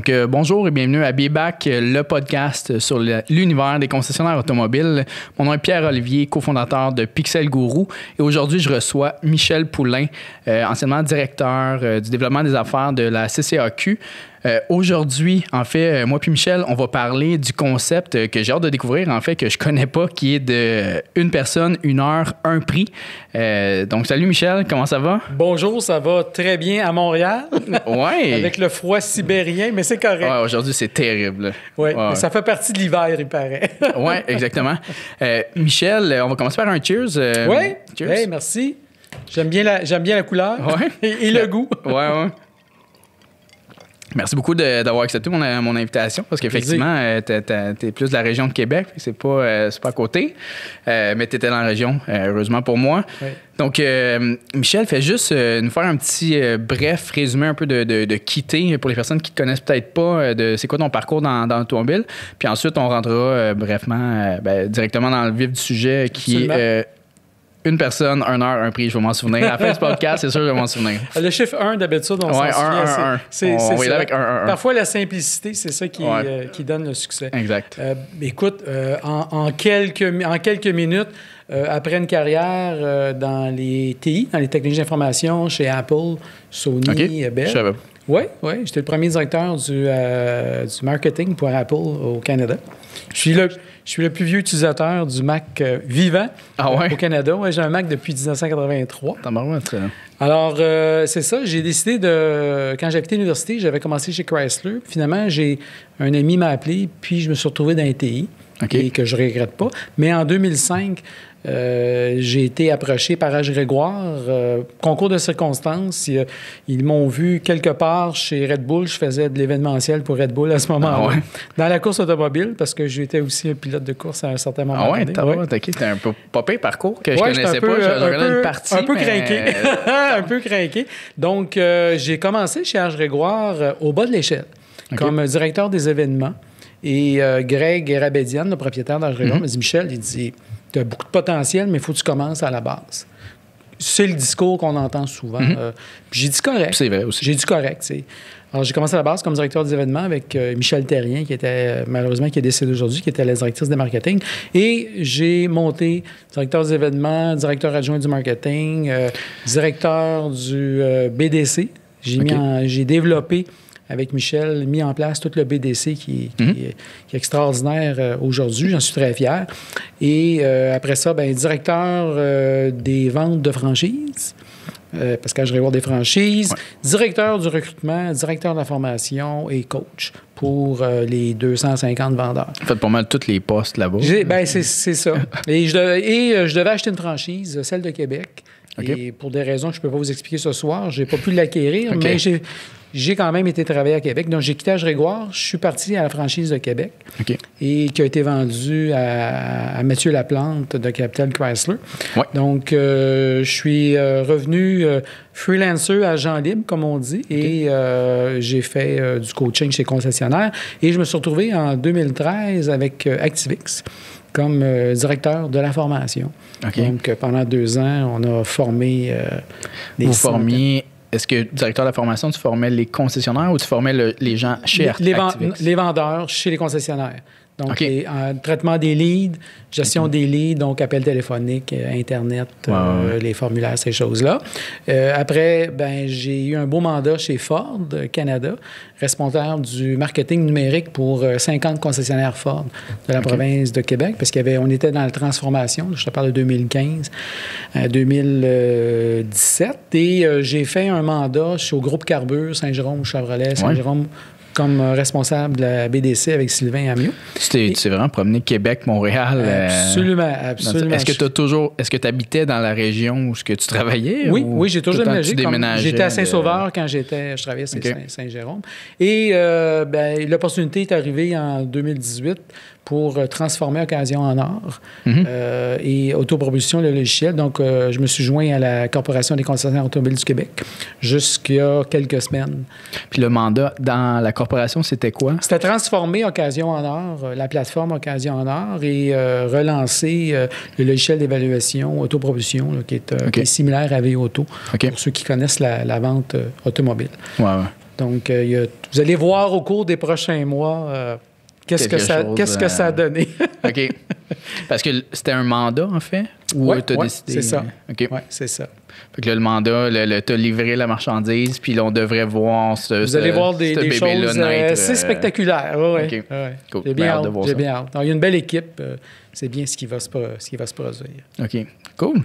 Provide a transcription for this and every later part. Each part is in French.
Donc, bonjour et bienvenue à BeBack, le podcast sur l'univers des concessionnaires automobiles. Mon nom est Pierre-Olivier, cofondateur de Pixel Guru. Et aujourd'hui, je reçois Michel Poulain, anciennement directeur du développement des affaires de la CCAQ. Aujourd'hui, en fait, moi puis Michel, on va parler du concept que j'ai hâte de découvrir, en fait, que je connais pas, qui est de une personne, une heure, un prix. Donc, salut Michel, comment ça va? Bonjour, ça va très bien à Montréal. Ouais. Avec le froid sibérien, mais c'est correct. Ouais, aujourd'hui, c'est terrible. Oui, ouais. Ça fait partie de l'hiver, il paraît. Oui, exactement. Michel, on va commencer par un cheers. Oui, cheers. Hey, merci. J'aime bien la couleur et le goût. Ouais. Merci beaucoup d'avoir accepté mon invitation parce qu'effectivement, t'es plus de la région de Québec, c'est pas à côté, mais t'étais dans la région, heureusement pour moi. Oui. Donc, Michel, fais juste nous faire un petit bref résumé un peu de quitter pour les personnes qui ne connaissent peut-être pas c'est quoi ton parcours dans l'automobile. Puis ensuite, on rentrera brièvement directement dans le vif du sujet qui est... une personne, une heure, un prix, je vais m'en souvenir. À la fin du podcast, c'est sûr que je vais m'en souvenir. Le chiffre 1, d'habitude, on s'en souvient. On va y aller avec 1. Parfois, la simplicité, c'est ça qui donne le succès. Exact. Écoute, en quelques minutes, après une carrière dans les TI, dans les technologies d'information, chez Apple, Sony, Bell. Je savais pas. Oui, j'étais le premier directeur du marketing pour Apple au Canada. Je suis le plus vieux utilisateur du Mac vivant au Canada. Ouais, j'ai un Mac depuis 1983. Alors, c'est ça. J'ai décidé quand j'ai quitté l'université, j'avais commencé chez Chrysler. Finalement, un ami m'a appelé, puis je me suis retrouvé dans les TI, et que je ne regrette pas. Mais en 2005, j'ai été approché par H. Grégoire. Concours de circonstances. Ils m'ont vu quelque part chez Red Bull. Je faisais de l'événementiel pour Red Bull à ce moment-là. Dans la course automobile, parce que j'étais aussi un pilote de course à un certain moment. C'était un peu pas pire parcours que je connaissais pas. J'aurais une partie. Un peu craqué. Un peu craqué. Donc, j'ai commencé chez H. Grégoire au bas de l'échelle, comme directeur des événements. Et Greg Rabédian, le propriétaire d'H. Grégoire, m'a dit, Michel, il dit, tu as beaucoup de potentiel, mais il faut que tu commences à la base. C'est le discours qu'on entend souvent. Puis j'ai dit correct. C'est vrai aussi. J'ai dit correct. T'sais. Alors, j'ai commencé à la base comme directeur des événements avec Michel Terrien, qui était malheureusement qui est décédé aujourd'hui, qui était la directrice des marketing. Et j'ai monté directeur des événements, directeur adjoint du marketing, directeur du BDC. J'ai développé avec Michel, mis en place tout le BDC qui est extraordinaire aujourd'hui. J'en suis très fier. Et après ça, directeur des ventes de franchises, parce que je vais avoir des franchises, directeur du recrutement, directeur de la formation et coach pour les 250 vendeurs. En fait, pas mal tous les postes là-bas. C'est ça. Et je devais acheter une franchise, celle de Québec. Et pour des raisons que je ne peux pas vous expliquer ce soir, je n'ai pas pu l'acquérir, mais j'ai quand même été travailler à Québec. Donc, j'ai quitté H. Grégoire. Je suis parti à la franchise de Québec et qui a été vendue à Mathieu Laplante de Capital Chrysler. Donc, je suis revenu freelancer, agent libre, comme on dit, et j'ai fait du coaching chez concessionnaire. Et je me suis retrouvé en 2013 avec Activix comme directeur de la formation. Donc, pendant 2 ans, on a formé des... Vous formiez... Est-ce que, directeur de la formation, tu formais les concessionnaires ou tu formais les gens chez Activix? Les vendeurs chez les concessionnaires. Donc, traitement des leads, gestion des leads, donc appel téléphonique, Internet, les formulaires, ces choses-là. Après, j'ai eu un beau mandat chez Ford Canada, responsable du marketing numérique pour 50 concessionnaires Ford de la province de Québec, parce qu'on était dans la transformation, je te parle de 2015 à 2017, et j'ai fait un mandat au groupe Carbure, Saint-Jérôme Chevrolet, Saint-Jérôme, comme responsable de la BDC avec Sylvain Amiot. Tu t'es vraiment promené Québec, Montréal. Absolument. Est-ce que tu habitais dans la région où tu travaillais? Oui, j'ai toujours déménagé. J'étais à Saint-Sauveur quand je travaillais à Saint-Jérôme. Et l'opportunité est arrivée en 2018 pour transformer Occasion en or et autopropulsion, le logiciel. Donc, je me suis joint à la Corporation des concessionnaires automobiles du Québec jusqu'il y a quelques semaines. Puis le mandat dans la corporation, c'était quoi? C'était transformer Occasion en or, la plateforme Occasion en or, et relancer le logiciel d'évaluation autopropulsion, là, qui est similaire à VAuto, pour ceux qui connaissent la vente automobile. Donc, vous allez voir au cours des prochains mois qu'est-ce que ça a donné. OK. Parce que c'était un mandat, en fait? Ou tu as décidé? C'est ça. OK. Oui, c'est ça. Fait que là, le mandat, tu as livré la marchandise, puis là, on devrait voir Vous allez voir des choses assez spectaculaires. Oui, OK. Cool. J'ai bien hâte. Alors, il y a une belle équipe. C'est bien ce qui va se produire. OK. Cool.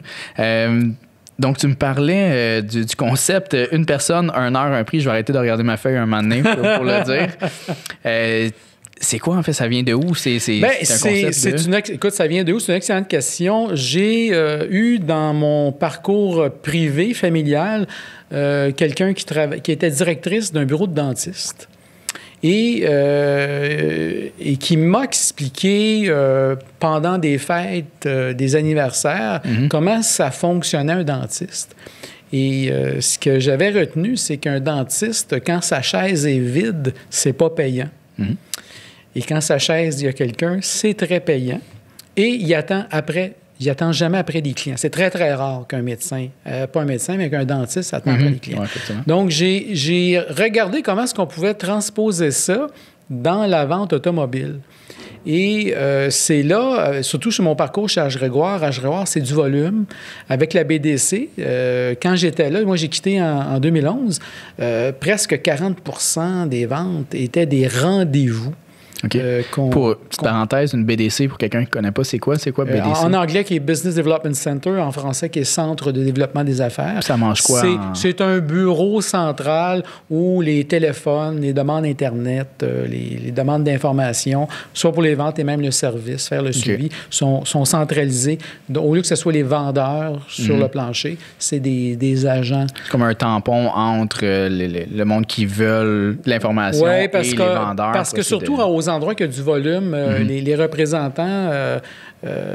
Donc, tu me parlais du concept « Une personne, 1 heure, un prix ». Je vais arrêter de regarder ma feuille un moment donné pour le dire. C'est quoi, en fait? Ça vient de où? C'est un concept Écoute, ça vient de où? C'est une excellente question. J'ai eu dans mon parcours privé, familial, quelqu'un qui était directrice d'un bureau de dentiste et qui m'a expliqué pendant des fêtes, des anniversaires, comment ça fonctionnait un dentiste. Et ce que j'avais retenu, c'est qu'un dentiste, quand sa chaise est vide, c'est pas payant. Et quand sa chaise, il y a quelqu'un, c'est très payant. Et il attend jamais après des clients. C'est très, très rare qu'un médecin, pas un médecin, mais qu'un dentiste attend après des clients. Ouais, donc, j'ai regardé comment est-ce qu'on pouvait transposer ça dans la vente automobile. Et c'est là, surtout sur mon parcours chez H. Grégoire, c'est du volume. Avec la BDC, quand j'étais là, moi j'ai quitté en 2011, presque 40% des ventes étaient des rendez-vous. OK. Pour petite parenthèse, une BDC, pour quelqu'un qui ne connaît pas, c'est quoi BDC? En anglais, qui est Business Development Center, en français, qui est Centre de développement des affaires. Ça mange quoi? C'est un bureau central où les téléphones, les demandes Internet, les demandes d'information, soit pour les ventes et même le service, faire le suivi, sont centralisés. Donc, au lieu que ce soit les vendeurs sur le plancher, c'est des agents. C'est comme un tampon entre le monde qui veulent l'information et les vendeurs. Parce que surtout aux endroits qu'il y a du volume, les représentants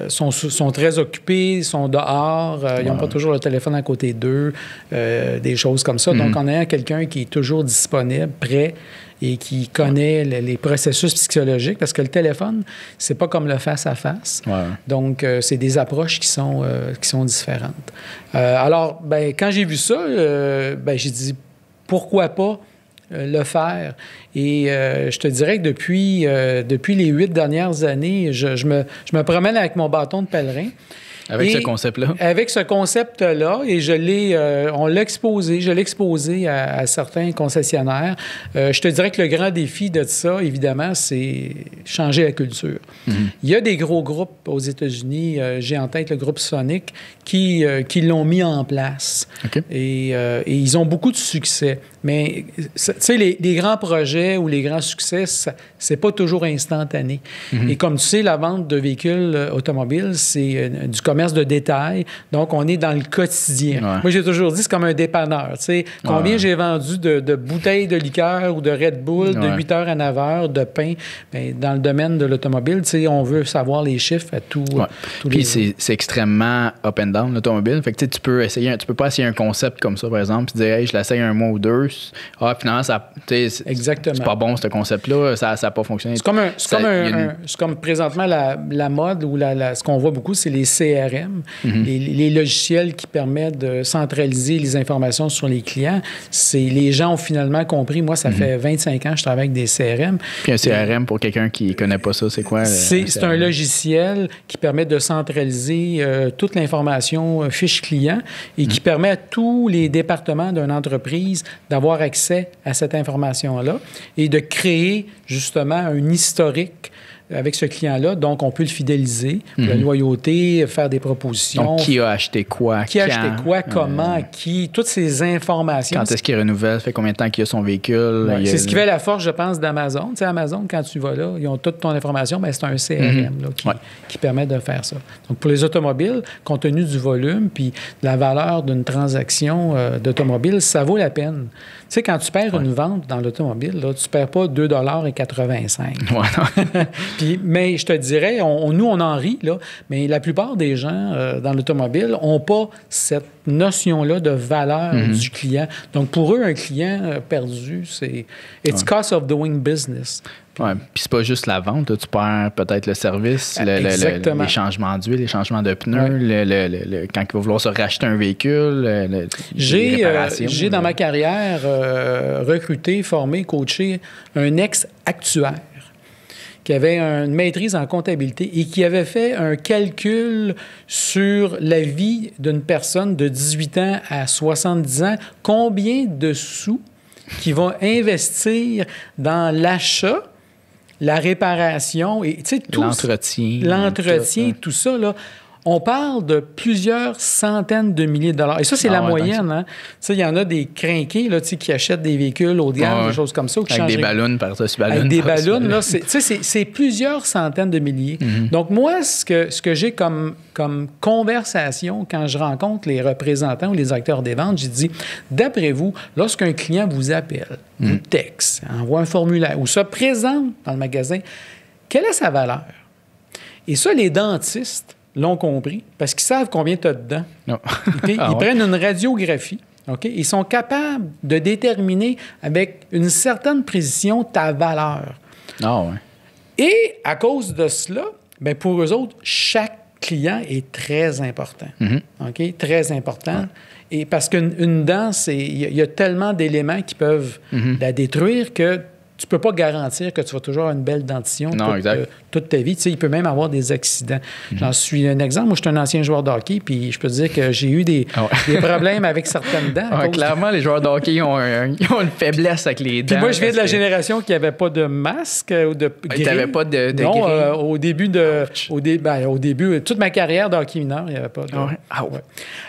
sont très occupés, sont dehors, ils n'ont pas toujours le téléphone à côté d'eux, des choses comme ça. Donc, en ayant quelqu'un qui est toujours disponible, prêt et qui connaît les processus psychologiques, parce que le téléphone, c'est pas comme le face-à-face. Donc, c'est des approches qui sont différentes. Alors, quand j'ai vu ça, j'ai dit, pourquoi pas le faire. Et je te dirais que depuis les 8 dernières années, je me promène avec mon bâton de pèlerin. Avec ce concept-là? Avec ce concept-là, et je l'ai exposé à certains concessionnaires. Je te dirais que le grand défi de ça, évidemment, c'est changer la culture. Il y a des gros groupes aux États-Unis, j'ai en tête le groupe Sonic, qui l'ont mis en place. Okay. Et ils ont beaucoup de succès. Mais, tu sais, les grands projets ou les grands succès, c'est pas toujours instantané. Et comme tu sais, la vente de véhicules automobiles, c'est du commerce de détail. Donc, on est dans le quotidien. Moi, j'ai toujours dit, c'est comme un dépanneur. Tu sais, combien j'ai vendu de bouteilles de liqueur ou de Red Bull de 8 heures à 9 heures, de pain. Bien, dans le domaine de l'automobile, tu sais, on veut savoir les chiffres à tous Puis c'est extrêmement up and down, l'automobile. Fait que tu peux pas essayer un concept comme ça, par exemple, puis dire, hey, je l'essaye un mois ou deux. Finalement, c'est pas bon, ce concept-là. Ça n'a pas fonctionné. C'est comme présentement la mode ou ce qu'on voit beaucoup, c'est les CRM, les logiciels qui permettent de centraliser les informations sur les clients. Les gens ont finalement compris. Moi, ça fait 25 ans que je travaille avec des CRM. Puis un CRM, pour quelqu'un qui ne connaît pas ça, c'est quoi? C'est un logiciel qui permet de centraliser toute l'information fiche client et qui permet à tous les départements d'une entreprise d'avoir accès à cette information-là et de créer justement un historique avec ce client-là. Donc, on peut le fidéliser, la loyauté, faire des propositions. Donc, qui a acheté quoi, comment, qui, toutes ces informations. Quand est-ce qu'il renouvelle, fait combien de temps qu'il a son véhicule. C'est ce qui fait la force, je pense, d'Amazon. Tu sais, Amazon, quand tu vas là, ils ont toute ton information, c'est un CRM là, qui permet de faire ça. Donc, pour les automobiles, compte tenu du volume puis de la valeur d'une transaction d'automobile, ça vaut la peine. Tu sais, quand tu perds une vente dans l'automobile, là, tu ne perds pas 2,85 $. Mais je te dirais, nous, on en rit, là, mais la plupart des gens dans l'automobile n'ont pas cette notion-là de valeur du client. Donc, pour eux, un client perdu, c'est « it's cost of doing business ». Oui, puis c'est pas juste la vente. Là, tu perds peut-être le service, les changements d'huile, les changements de pneus, quand il va vouloir se racheter un véhicule, J'ai dans ma carrière recruté, formé, coaché un ex-actuaire qui avait une maîtrise en comptabilité et qui avait fait un calcul sur la vie d'une personne de 18 ans à 70 ans, combien de sous qui vont investir dans l'achat, la réparation et l'entretien, tout ça, là. On parle de plusieurs centaines de milliers de dollars. Et ça, c'est la moyenne. Hein? Il y en a des crinqués là, qui achètent des véhicules haut de gamme, des choses comme ça. Avec des ballons par-dessus ballons. Avec des ballons, là, c'est plusieurs centaines de milliers. Mm-hmm. Donc, moi, ce que j'ai comme conversation quand je rencontre les représentants ou les acteurs des ventes, j'ai dit, d'après vous, lorsqu'un client vous appelle, vous texte, envoie un formulaire ou se présente dans le magasin, quelle est sa valeur? Et ça, les dentistes l'ont compris parce qu'ils savent combien tu as dedans. Okay? Ils prennent une radiographie. Okay? Ils sont capables de déterminer avec une certaine précision ta valeur. Et à cause de cela, bien, pour eux autres, chaque client est très important. Okay? Très important. Et parce qu'une dent, il y a tellement d'éléments qui peuvent la détruire que tu ne peux pas garantir que tu vas toujours avoir une belle dentition toute ta vie. Tu sais, il peut même avoir des accidents. J'en suis un exemple. Moi, je suis un ancien joueur de hockey, puis je peux te dire que j'ai eu des problèmes avec certaines dents. Clairement, les joueurs de hockey ont une faiblesse avec les dents. Puis moi, je viens de la génération qui n'avait pas de masque ou de grille. Tu n'avais pas de non, au début, toute ma carrière de hockey mineur, il n'y avait pas de...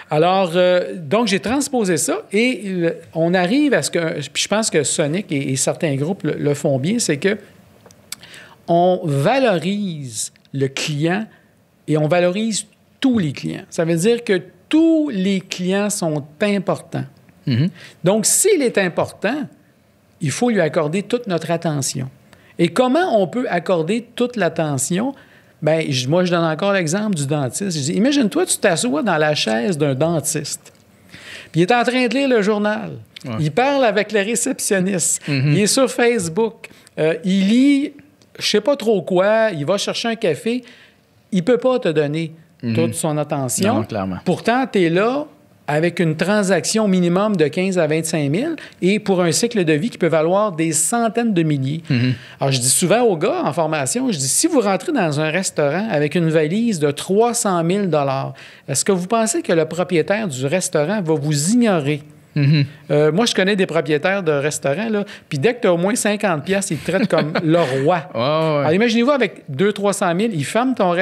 Alors, donc, j'ai transposé ça et on arrive à ce que... Puis je pense que Sonic et certains groupes le font bien, c'est que on valorise le client et on valorise tous les clients. Ça veut dire que tous les clients sont importants. Donc, s'il est important, il faut lui accorder toute notre attention. Et comment on peut accorder toute l'attention? Bien, moi, je donne encore l'exemple du dentiste. Je dis, imagine-toi, tu t'assois dans la chaise d'un dentiste. Puis il est en train de lire le journal. Il parle avec le réceptionniste. Il est sur Facebook. Il lit, je ne sais pas trop quoi. Il va chercher un café. Il ne peut pas te donner toute son attention. Non, clairement. Pourtant, tu es là avec une transaction minimum de 15 à 25 000 et pour un cycle de vie qui peut valoir des centaines de milliers. Alors, je dis souvent aux gars en formation, je dis, si vous rentrez dans un restaurant avec une valise de 300 000 $, est-ce que vous pensez que le propriétaire du restaurant va vous ignorer? Moi, je connais des propriétaires de restaurants, là, puis dès que tu as au moins 50 pièces, ils te traitent comme le roi. Alors, imaginez-vous, avec 200-300 000,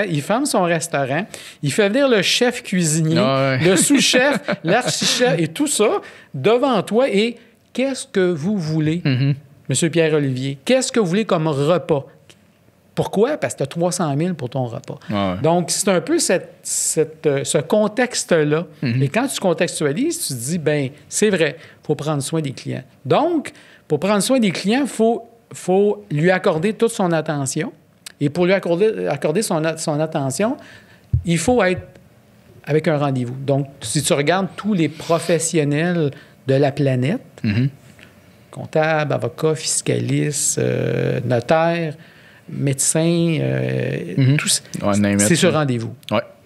il ferme son restaurant, il fait venir le chef cuisinier, le sous-chef, l'archichef et tout ça devant toi. Et qu'est-ce que vous voulez, M. Pierre-Olivier? Qu'est-ce que vous voulez comme repas? Pourquoi? Parce que tu as 300 000 pour ton repas. Donc, c'est un peu ce contexte-là. Et quand tu contextualises, tu te dis, bien, c'est vrai, il faut prendre soin des clients. Donc, pour prendre soin des clients, il faut lui accorder toute son attention. Et pour lui accorder son attention, il faut être avec un rendez-vous. Donc, si tu regardes tous les professionnels de la planète, comptables, avocats, fiscalistes, notaires, médecin, tout ça. C'est sur rendez-vous.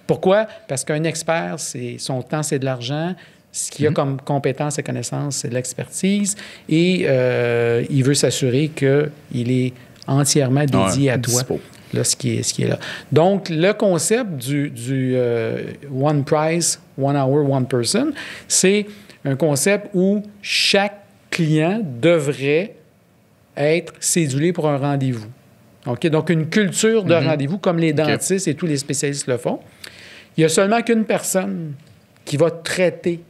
Pourquoi? Parce qu'un expert, son temps, c'est de l'argent. Ce qu'il a comme compétence et connaissance, c'est de l'expertise. Et il veut s'assurer qu'il est entièrement dédié à toi. Là, ce qui est là. Donc, le concept du One Price, One Hour, One Person, c'est un concept où chaque client devrait être cédulé pour un rendez-vous. Okay? Donc, une culture de rendez-vous, comme les dentistes et tous les spécialistes le font. Il n'y a seulement qu'une personne qui va traiter.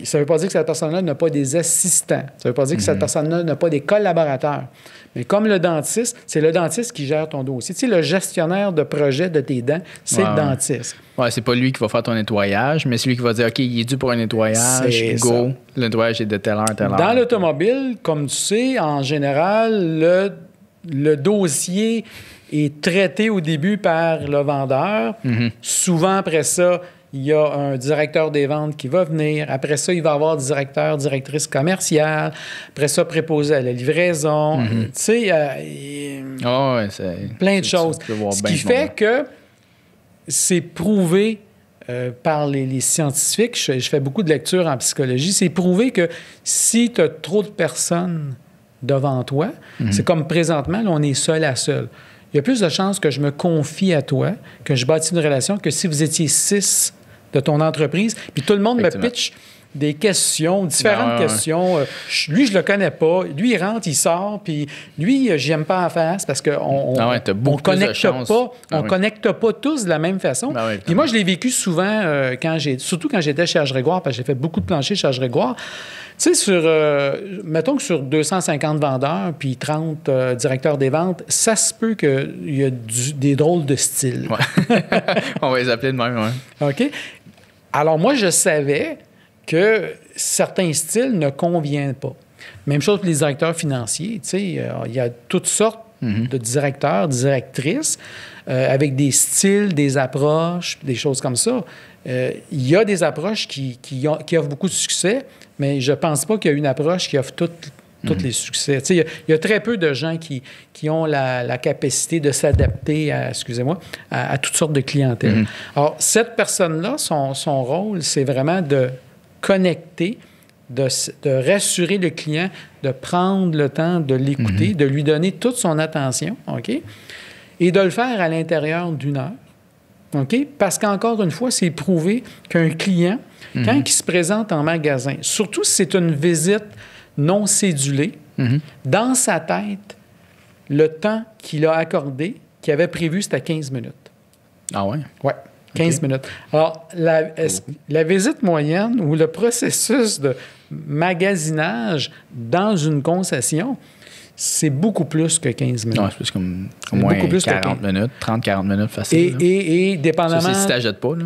Ça ne veut pas dire que cette personne-là n'a pas des assistants. Ça ne veut pas dire que cette personne-là n'a pas des collaborateurs. Mais comme le dentiste, c'est le dentiste qui gère ton dossier. Tu sais, le gestionnaire de projet de tes dents, c'est le dentiste. C'est pas lui qui va faire ton nettoyage, mais c'est lui qui va dire, OK, il est dû pour un nettoyage, go. Le nettoyage est de telle heure, telle heure. Dans l'automobile, comme tu sais, en général, le dossier est traité au début par le vendeur. Souvent, après ça, il y a un directeur des ventes qui va venir. Après ça, il va y avoir directeur, directrice commerciale. Après ça, préposé à la livraison. Tu sais, plein de choses. Ce qui fait que c'est prouvé par les scientifiques. Je fais beaucoup de lectures en psychologie. C'est prouvé que si tu as trop de personnes devant toi, c'est comme présentement, là, on est seul à seul. Il y a plus de chances que je me confie à toi, que je bâtis une relation, que si vous étiez 6 de ton entreprise, puis tout le monde me pitch des questions, différentes questions. Lui, je le connais pas. Lui, il rentre, il sort, puis lui, j'aime pas en face parce qu'on connecte pas tous de la même façon. Puis moi, je l'ai vécu souvent, surtout quand j'étais chez H. Grégoire, parce que j'ai fait beaucoup de planchers chez H. Grégoire. Tu sais, mettons que sur 250 vendeurs puis 30 directeurs des ventes, ça se peut qu'il y a des drôles de styles. Ouais. On va les appeler de même, oui. OK? Alors, moi, je savais que certains styles ne conviennent pas. Même chose pour les directeurs financiers. Tu sais, il y a toutes sortes de directeurs, directrices, avec des styles, des approches, des choses comme ça. Il y a des approches qui offrent beaucoup de succès, mais je ne pense pas qu'il y a une approche qui offre tous les succès. Tu sais, il y a très peu de gens qui ont la capacité de s'adapter à toutes sortes de clientèles. Alors, cette personne-là, son rôle, c'est vraiment de connecter, de rassurer le client, de prendre le temps de l'écouter, de lui donner toute son attention, OK? Et de le faire à l'intérieur d'1 heure. OK? Parce qu'encore une fois, c'est prouvé qu'un client, quand il se présente en magasin, surtout si c'est une visite non cédulée, dans sa tête, le temps qu'il a accordé, qu'il avait prévu, c'était 15 minutes. Ah ouais? Oui, 15 minutes. Alors, la visite moyenne ou le processus de magasinage dans une concession, c'est beaucoup plus que 15 minutes. Non, c'est plus comme au moins 40 minutes, 30-40 minutes facile. Et dépendamment... Ça, c'est si tu n'achètes pas, là.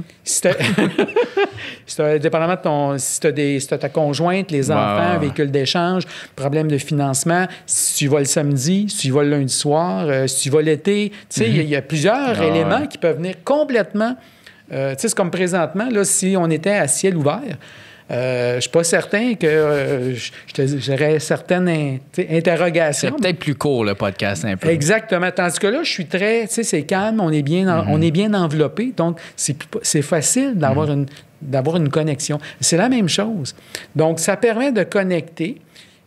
Dépendamment de si tu as ta conjointe, les enfants, véhicule d'échange, problème de financement, si tu vas le samedi, si tu vas le lundi soir, si tu vas l'été, tu sais, il y a plusieurs éléments qui peuvent venir complètement... tu sais, c'est comme présentement, là, si on était à ciel ouvert... je ne suis pas certain que j'aurais certaines interrogations. C'est peut-être plus court, le podcast, un peu. Exactement. Tandis que là, je suis très... Tu sais, c'est calme, on est bien enveloppé. Donc, c'est facile d'avoir une connexion. C'est la même chose. Donc, ça permet de connecter.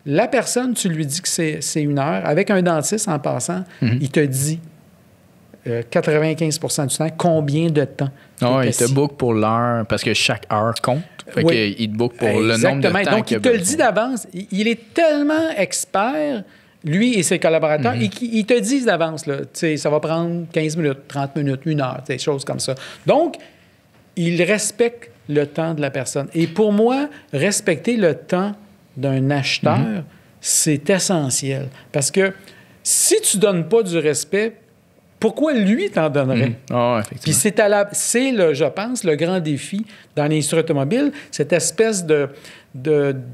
La personne, tu lui dis que c'est 1 heure. Avec un dentiste, en passant, il te dit 95% du temps combien de temps. Il te book pour l'heure, parce que chaque heure compte. Fait qu'il te book pour le nombre de temps. Donc, il te le dit d'avance. Il est tellement expert, lui et ses collaborateurs, ils te disent d'avance, là, ça va prendre 15 minutes, 30 minutes, 1 heure, des choses comme ça. Donc, il respecte le temps de la personne. Et pour moi, respecter le temps d'un acheteur, c'est essentiel. Parce que si tu ne donnes pas du respect, pourquoi lui t'en donnerait? Puis c'est, je pense, le grand défi dans l'industrie automobile, cette espèce de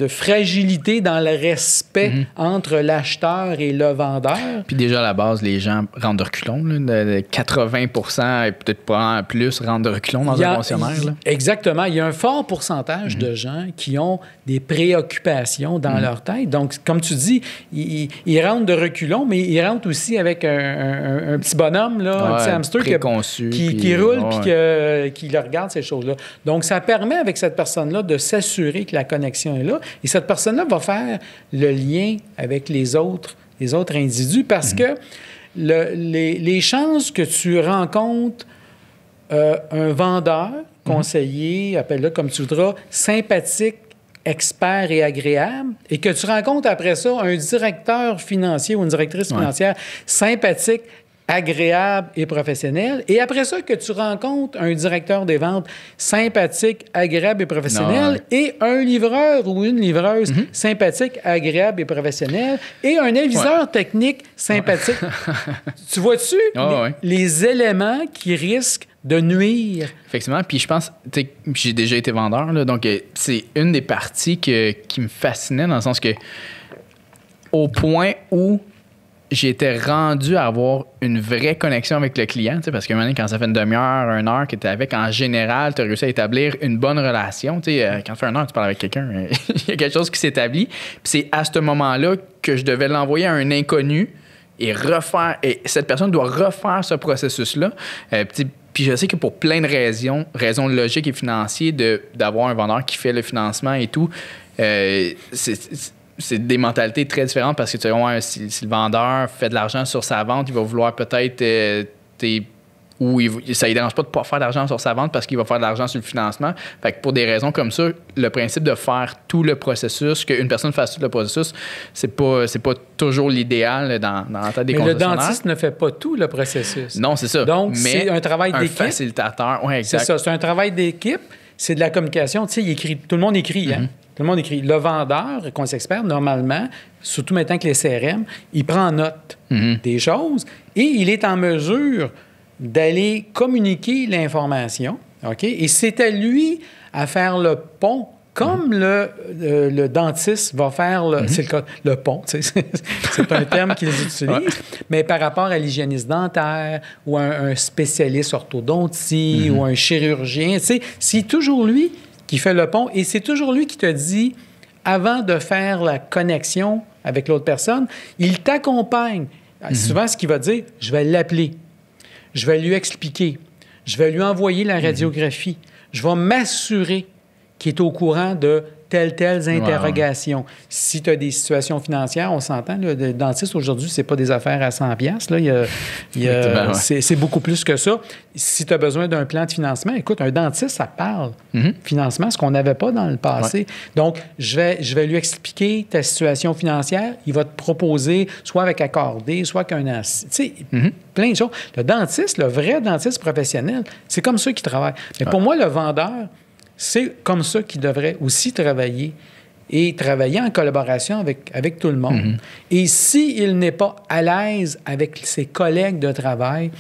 fragilité dans le respect entre l'acheteur et le vendeur. Puis déjà, à la base, les gens rentrent de reculons. Là, 80% et peut-être pas plus rentrent de reculons dans un concessionnaire. Là. Exactement. Il y a un fort pourcentage de gens qui ont des préoccupations dans leur tête. Donc, comme tu dis, ils rentrent de reculons, mais ils rentrent aussi avec un petit bonhomme, là, un petit hamster qui roule puis qui le regarde, ces choses-là. Donc, ça permet avec cette personne-là de s'assurer que la connexion est là. Et cette personne-là va faire le lien avec les autres individus parce que les chances que tu rencontres un vendeur, conseiller, appelle-le comme tu voudras, sympathique, expert et agréable, et que tu rencontres après ça un directeur financier ou une directrice financière sympathique, agréable et professionnel. Et après ça, que tu rencontres un directeur des ventes sympathique, agréable et professionnel, et un livreur ou une livreuse sympathique, agréable et professionnel, et un aviseur technique sympathique. Tu vois-tu les éléments qui risquent de nuire? Effectivement. Puis je pense, j'ai déjà été vendeur, là, donc c'est une des parties qui me fascinait dans le sens que au point où j'étais rendu à avoir une vraie connexion avec le client, parce qu'à un moment donné, quand ça fait une demi-heure, une heure que tu es avec, en général, tu as réussi à établir une bonne relation. Quand tu fais une heure, tu parles avec quelqu'un, il y a quelque chose qui s'établit. Puis c'est à ce moment-là que je devais l'envoyer à un inconnu et cette personne doit refaire ce processus-là. Puis je sais que pour plein de raisons logiques et financières, d'avoir un vendeur qui fait le financement et tout, c'est des mentalités très différentes parce que tu sais, si le vendeur fait de l'argent sur sa vente, il va vouloir peut-être ou ça ne dérange pas de ne pas faire d'argent sur sa vente parce qu'il va faire de l'argent sur le financement. Fait que pour des raisons comme ça, le principe de faire tout le processus, qu'une personne fasse tout le processus, c'est pas toujours l'idéal dans la tête des concessionnaires. Mais le dentiste ne fait pas tout le processus. Non, c'est ça. Donc, c'est un travail d'équipe. Un facilitateur, oui, exact. C'est ça, c'est un travail d'équipe, c'est de la communication. Tu sais, tout le monde écrit, hein? Tout le monde écrit. Le vendeur, conseiller expert, normalement, surtout maintenant que les CRM, il prend note des choses et il est en mesure d'aller communiquer l'information, OK? Et c'est à lui à faire le pont, comme le dentiste va faire le pont, tu sais, c'est un terme qu'ils utilisent, mais par rapport à l'hygiéniste dentaire ou un spécialiste orthodontie ou un chirurgien, tu sais, c'est toujours lui qui fait le pont et c'est toujours lui qui te dit, avant de faire la connexion avec l'autre personne, il t'accompagne. Souvent, ce qu'il va dire, je vais l'appeler. Je vais lui expliquer. Je vais lui envoyer la radiographie. Je vais m'assurer qu'il est au courant de telles interrogations. Si tu as des situations financières, on s'entend, le dentiste aujourd'hui, c'est pas des affaires à 100$. Là. C'est beaucoup plus que ça. Si tu as besoin d'un plan de financement, écoute, un dentiste, ça parle. Financement, ce qu'on n'avait pas dans le passé. Ouais. Donc, je vais lui expliquer ta situation financière. Il va te proposer, soit avec accordé, soit qu'un... Tu sais, plein de choses. Le dentiste, le vrai dentiste professionnel, c'est comme ça qu'il travaille. Mais pour moi, le vendeur, c'est comme ça qu'il devrait aussi travailler et travailler en collaboration avec tout le monde. Et s'il n'est pas à l'aise avec ses collègues de travail,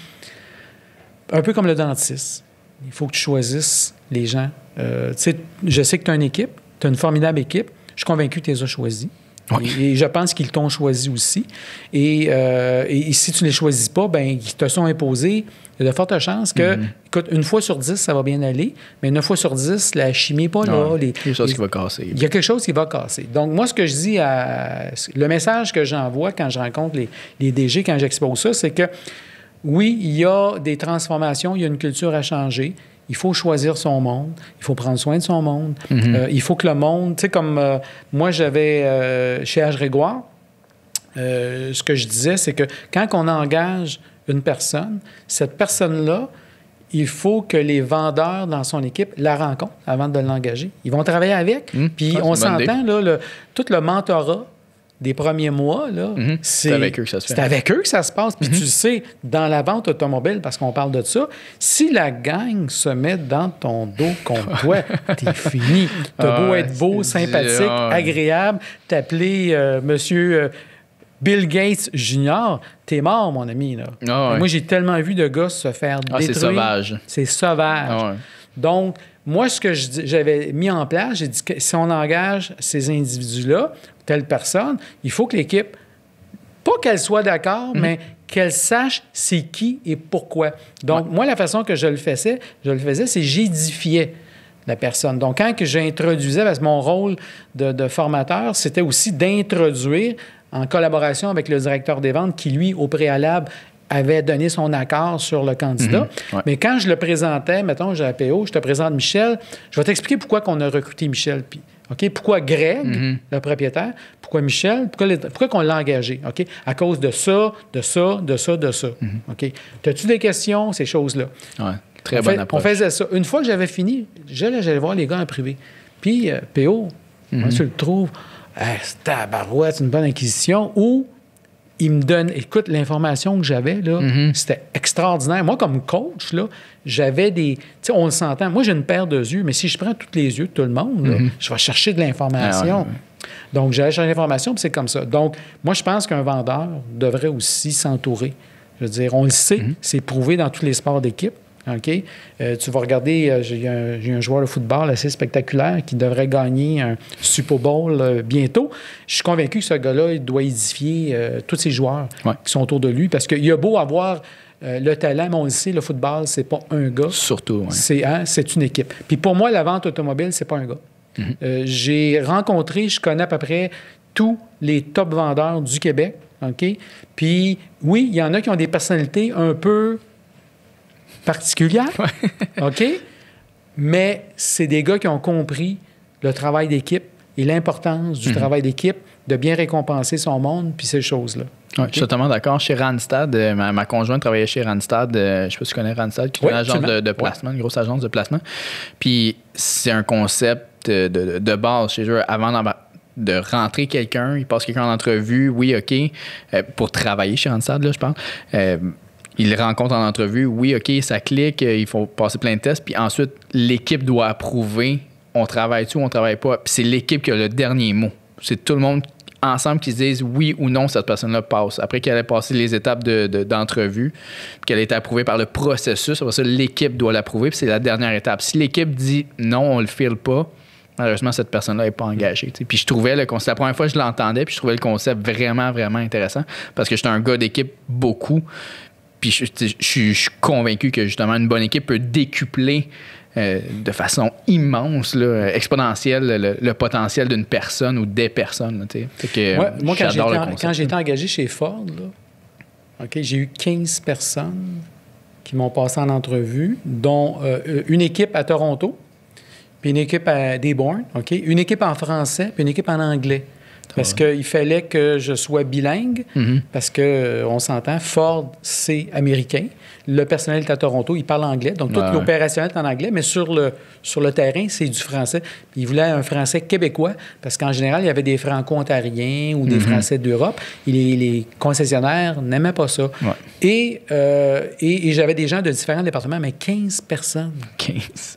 un peu comme le dentiste, il faut que tu choisisses les gens. Tu sais, je sais que tu as une équipe, tu as une formidable équipe. Je suis convaincu que tu les as choisis. Oui. Et je pense qu'ils t'ont choisi aussi. Et si tu ne les choisis pas, bien, ils te sont imposés. Il y a de fortes chances que, écoute, 1 fois sur 10, ça va bien aller, mais 9 fois sur 10, la chimie n'est pas là. Il y a quelque chose qui va casser. Il y a quelque chose qui va casser. Donc, moi, ce que je dis le message que j'envoie quand je rencontre les DG, quand j'expose ça, c'est que oui, il y a des transformations, il y a une culture à changer. Il faut choisir son monde, il faut prendre soin de son monde. Il faut que le monde... Tu sais, comme moi, j'avais chez H. Grégoire, ce que je disais, c'est que quand on engage une personne, cette personne-là, il faut que les vendeurs dans son équipe la rencontrent avant de l'engager. Ils vont travailler avec, puis on s'entend, là, tout le mentorat des premiers mois, là, c'est avec eux que ça se fait. C'est avec eux que ça se passe. Puis tu sais, dans la vente automobile, parce qu'on parle de ça, si la gang se met dans ton dos contre toi, t'es fini. T'as beau être beau, sympathique, agréable, t'appeler monsieur Bill Gates Jr., t'es mort, mon ami. Là. Moi, j'ai tellement vu de gars se faire détruire. C'est sauvage. C'est sauvage. Donc, moi, ce que j'avais mis en place, j'ai dit que si on engage ces individus-là, telle personne, il faut que l'équipe, pas qu'elle soit d'accord, mais qu'elle sache c'est qui et pourquoi. Donc, moi, la façon que je le faisais, c'est j'édifiais la personne. Donc, quand j'introduisais, parce que mon rôle de formateur, c'était aussi d'introduire en collaboration avec le directeur des ventes qui, lui, au préalable, avait donné son accord sur le candidat. Mais quand je le présentais, mettons, j'ai la PO, je te présente Michel, je vais t'expliquer pourquoi on a recruté Michel. Puis, OK? Pourquoi Greg, le propriétaire? Pourquoi Michel? Pourquoi qu'on l'a engagé? OK? À cause de ça, de ça, de ça, de ça. OK? As-tu des questions, ces choses-là? Oui, très bonne approche. On faisait ça. Une fois que j'avais fini, j'allais voir les gars en privé. Puis, PO, moi, tu le trouves, c'était à barouette, c'est une bonne acquisition, ou il me donne, écoute, l'information que j'avais, là, c'était extraordinaire. Moi, comme coach, là, j'avais des... Tu sais, on le s'entend. Moi, j'ai une paire de yeux, mais si je prends tous les yeux de tout le monde, là, je vais chercher de l'information. Donc, j'allais chercher de l'information, puis c'est comme ça. Donc, moi, je pense qu'un vendeur devrait aussi s'entourer. Je veux dire, on le sait, c'est prouvé dans tous les sports d'équipe OK? Tu vas regarder, j'ai un joueur de football assez spectaculaire qui devrait gagner un Super Bowl bientôt. Je suis convaincu que ce gars-là, il doit édifier tous ses joueurs qui sont autour de lui parce qu'il a beau avoir le talent, mais on le sait, le football, c'est pas un gars. Surtout, oui. C'est une équipe. Puis pour moi, la vente automobile, c'est pas un gars. J'ai rencontré, je connais à peu près tous les top vendeurs du Québec. OK? Puis oui, il y en a qui ont des personnalités un peu particulière, OK? Mais c'est des gars qui ont compris le travail d'équipe et l'importance du travail d'équipe, de bien récompenser son monde, puis ces choses-là. Ouais, je suis totalement d'accord. Chez Randstad, ma conjointe travaillait chez Randstad. Je ne sais pas si tu connais Randstad, qui est une agence de placement, une grosse agence de placement. Puis c'est un concept de base chez eux. Avant de rentrer quelqu'un, il passe quelqu'un en entrevue, oui, OK, pour travailler chez Randstad, là, je parle. Il le rencontre en entrevue, oui, OK, ça clique, il faut passer plein de tests, puis ensuite, l'équipe doit approuver, on travaille-tu ou on travaille pas, puis c'est l'équipe qui a le dernier mot. C'est tout le monde ensemble qui se disent oui ou non, cette personne-là passe. Après qu'elle ait passé les étapes d'entrevue, qu'elle ait été approuvée par le processus, après ça, l'équipe doit l'approuver, puis c'est la dernière étape. Si l'équipe dit non, on le file pas, malheureusement, cette personne-là n'est pas engagée. T'sais. Puis je trouvais le concept, la première fois que je l'entendais, puis je trouvais le concept vraiment, vraiment intéressant, parce que j'étais un gars d'équipe beaucoup. Puis je suis convaincu que justement une bonne équipe peut décupler de façon immense, là, exponentielle, le potentiel d'une personne ou des personnes. Moi, quand j'ai été engagé chez Ford, là, j'ai eu 15 personnes qui m'ont passé en entrevue, dont une équipe à Toronto, puis une équipe à Dearborn, une équipe en français, puis une équipe en anglais. Parce qu'il fallait que je sois bilingue, parce qu'on s'entend, Ford, c'est américain. Le personnel est à Toronto, il parle anglais. Donc, tout l'opérationnel est en anglais, mais sur le terrain, c'est du français. Puis, il voulait un français québécois, parce qu'en général, il y avait des franco-ontariens ou des Français d'Europe. Et les concessionnaires n'aimaient pas ça. Et j'avais des gens de différents départements, mais 15 personnes. 15.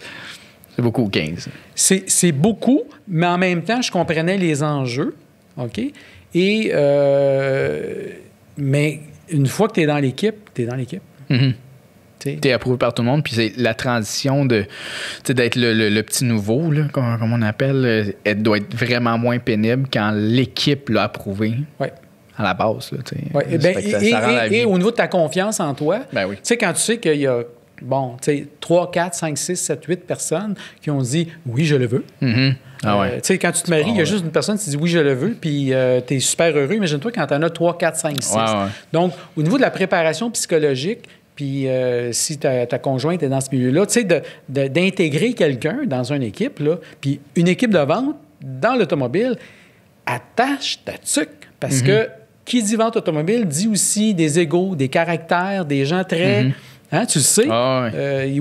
C'est beaucoup, 15. C'est beaucoup, mais en même temps, je comprenais les enjeux. OK? Et, mais une fois que tu es dans l'équipe, tu es dans l'équipe. Tu es approuvé par tout le monde, puis c'est la transition d'être le petit nouveau, là, comme on appelle, elle doit être vraiment moins pénible quand l'équipe l'a approuvé. Oui. À la base. Là, et au niveau de ta confiance en toi, ben oui. Tu sais, quand tu sais qu'il y a 3, 4, 5, 6, 7, 8 personnes qui ont dit « oui, je le veux ». Quand tu te maries, il y a juste une personne qui dit « oui, je le veux », puis tu es super heureux. Imagine-toi quand tu en as 3, 4, 5, 6. Donc, au niveau de la préparation psychologique, puis si ta conjointe est dans ce milieu-là, tu sais, d'intégrer quelqu'un dans une équipe, là, puis une équipe de vente dans l'automobile, attache ta tuque, parce que qui dit vente automobile dit aussi des égos, des caractères, des gens très... Hein, tu le sais?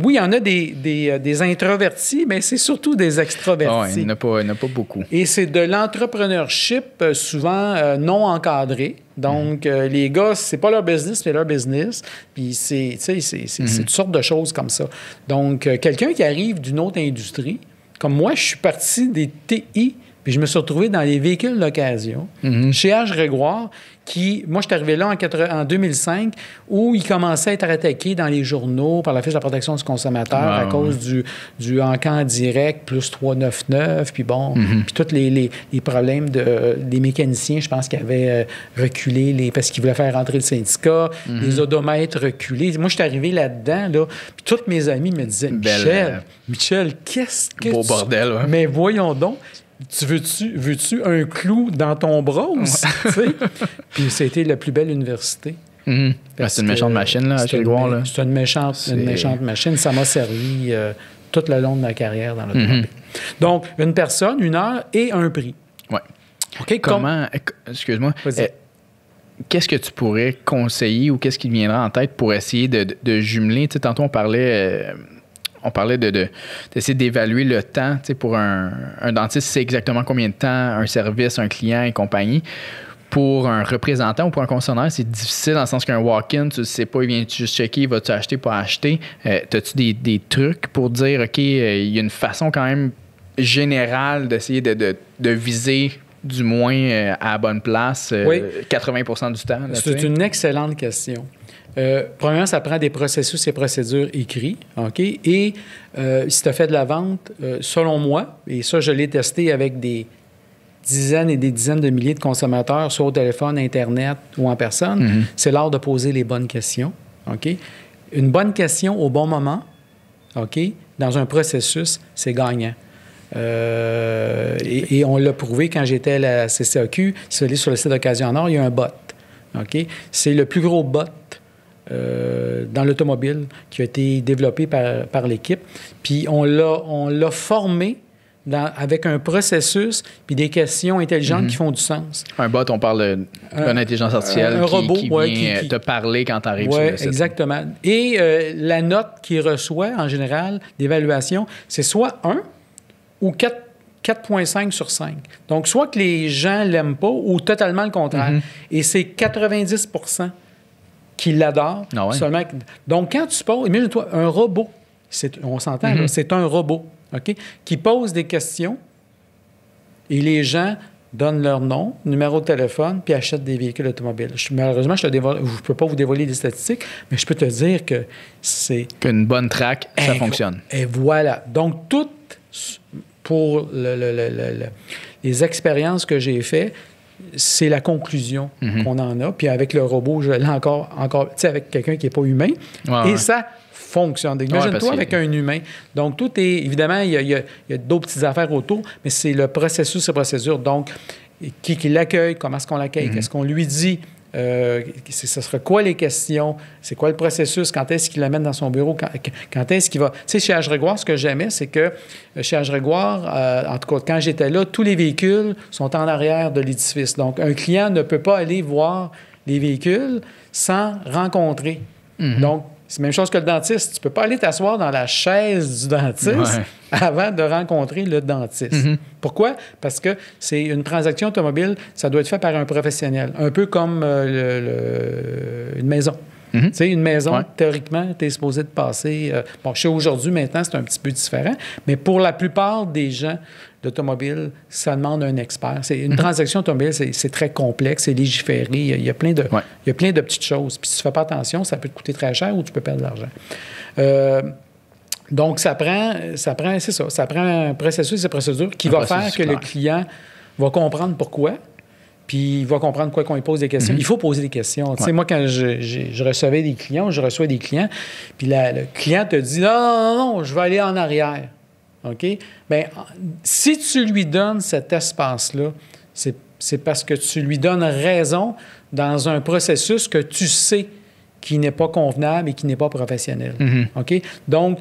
Oui, il y en a des introvertis, mais c'est surtout des extrovertis. Il n'y en a pas beaucoup. Et c'est de l'entrepreneurship souvent non encadré. Donc, les gars, c'est pas leur business, c'est leur business. Puis, c'est toutes sortes de choses comme ça. Donc, quelqu'un qui arrive d'une autre industrie, comme moi, je suis parti des TI, puis je me suis retrouvé dans les véhicules d'occasion, chez H. Grégoire, moi, je suis arrivé là en 2005, où il commençait à être attaqué dans les journaux par la fiche de la protection du consommateur à cause du encan direct, plus 399, puis bon, puis tous les problèmes des mécaniciens, je pense, qui avaient reculé parce qu'ils voulaient faire rentrer le syndicat, les odomètres reculés. Moi, je suis arrivé là-dedans, là, puis tous mes amis me disaient « Michel, qu'est-ce que beau bordel, ouais. Mais voyons donc, veux-tu un clou dans ton bras aussi? Puis c'était la plus belle université. C'est une méchante machine, là, à Grégoire. C'est une méchante machine. Ça m'a servi tout le long de ma carrière dans l'automobile. Donc, une personne, une heure et un prix. Oui. OK, excuse-moi. Qu'est-ce que tu pourrais conseiller ou qu'est-ce qui te viendra en tête pour essayer de jumeler? Tu sais, tantôt, on parlait d'essayer d'évaluer le temps. Pour un dentiste, c'est exactement combien de temps un service, un client et compagnie. Pour un représentant ou pour un concessionnaire, c'est difficile dans le sens qu'un walk-in, tu ne sais pas, il vient juste checker, vas-tu acheter, pas acheter. As-tu des trucs pour dire, OK, il y a une façon quand même générale d'essayer de viser du moins à la bonne place 80% du temps? C'est une excellente question. Premièrement, ça prend des processus et procédures écrits, OK? Et si tu as fait de la vente, selon moi, et ça, je l'ai testé avec des dizaines et des dizaines de milliers de consommateurs, soit au téléphone, Internet ou en personne, c'est l'art de poser les bonnes questions, OK? Une bonne question au bon moment, OK? Dans un processus, c'est gagnant. Et on l'a prouvé quand j'étais à la CCAQ, si vous allez sur le site d'Occasion Nord, il y a un bot, OK? C'est le plus gros bot dans l'automobile qui a été développé par l'équipe. Puis on l'a formé avec un processus puis des questions intelligentes qui font du sens. Un bot, on parle d'une intelligence artificielle robot, qui vient te parler quand tu arrives sur le site. Exactement. Et la note qu'il reçoit, en général, d'évaluation, c'est soit 1 ou 4,5 sur 5. Donc, soit que les gens ne l'aiment pas ou totalement le contraire. Et c'est 90 qui l'adorent. Ah ouais. Seulement. Donc, quand tu poses, imagine-toi, un robot, on s'entend, là, c'est un robot, OK, qui pose des questions et les gens donnent leur nom, numéro de téléphone, puis achètent des véhicules automobiles. Malheureusement, je ne peux pas vous dévoiler des statistiques, mais je peux te dire que c'est... Qu'une bonne track, ça fonctionne. Et voilà. Donc, tout pour les expériences que j'ai faites, c'est la conclusion qu'on en a. Puis avec le robot, je l'ai encore tu sais, avec quelqu'un qui n'est pas humain. Et ça fonctionne. Imagine-toi avec un humain. Donc, tout est... Évidemment, il y a d'autres petites affaires autour, mais c'est le processus et procédure. Donc, qui l'accueille, comment est-ce qu'on l'accueille, qu'est-ce qu'on lui dit, ce sera quoi les questions, c'est quoi le processus, quand est-ce qu'il l'amène dans son bureau, quand est-ce qu'il va... Tu sais, chez H. Grégoire, ce que j'aimais, c'est que chez H. Grégoire, en tout cas, quand j'étais là, tous les véhicules sont en arrière de l'édifice. Donc, un client ne peut pas aller voir les véhicules sans rencontrer. Donc, c'est la même chose que le dentiste. Tu ne peux pas aller t'asseoir dans la chaise du dentiste avant de rencontrer le dentiste. Pourquoi? Parce que c'est une transaction automobile, ça doit être fait par un professionnel. Un peu comme une maison. Tu sais, une maison, théoriquement, tu es supposé de passer... bon, chez aujourd'hui, maintenant, c'est un petit peu différent, mais pour la plupart des gens d'automobile, ça demande un expert. C'est une transaction automobile, c'est très complexe, c'est légiféré, il y a plein de petites choses. Puis si tu ne fais pas attention, ça peut te coûter très cher ou tu peux perdre de l'argent. Donc, ça prend un processus et procédure qui va faire que le client va comprendre pourquoi, puis il va comprendre quoi qu'on lui pose des questions. Il faut poser des questions. Tu sais, moi, quand je recevais des clients, je reçois des clients, puis le client te dit « Non, je vais aller en arrière. » OK? Bien, si tu lui donnes cet espace-là, c'est parce que tu lui donnes raison dans un processus que tu sais qui n'est pas convenable et qui n'est pas professionnel. OK? Donc,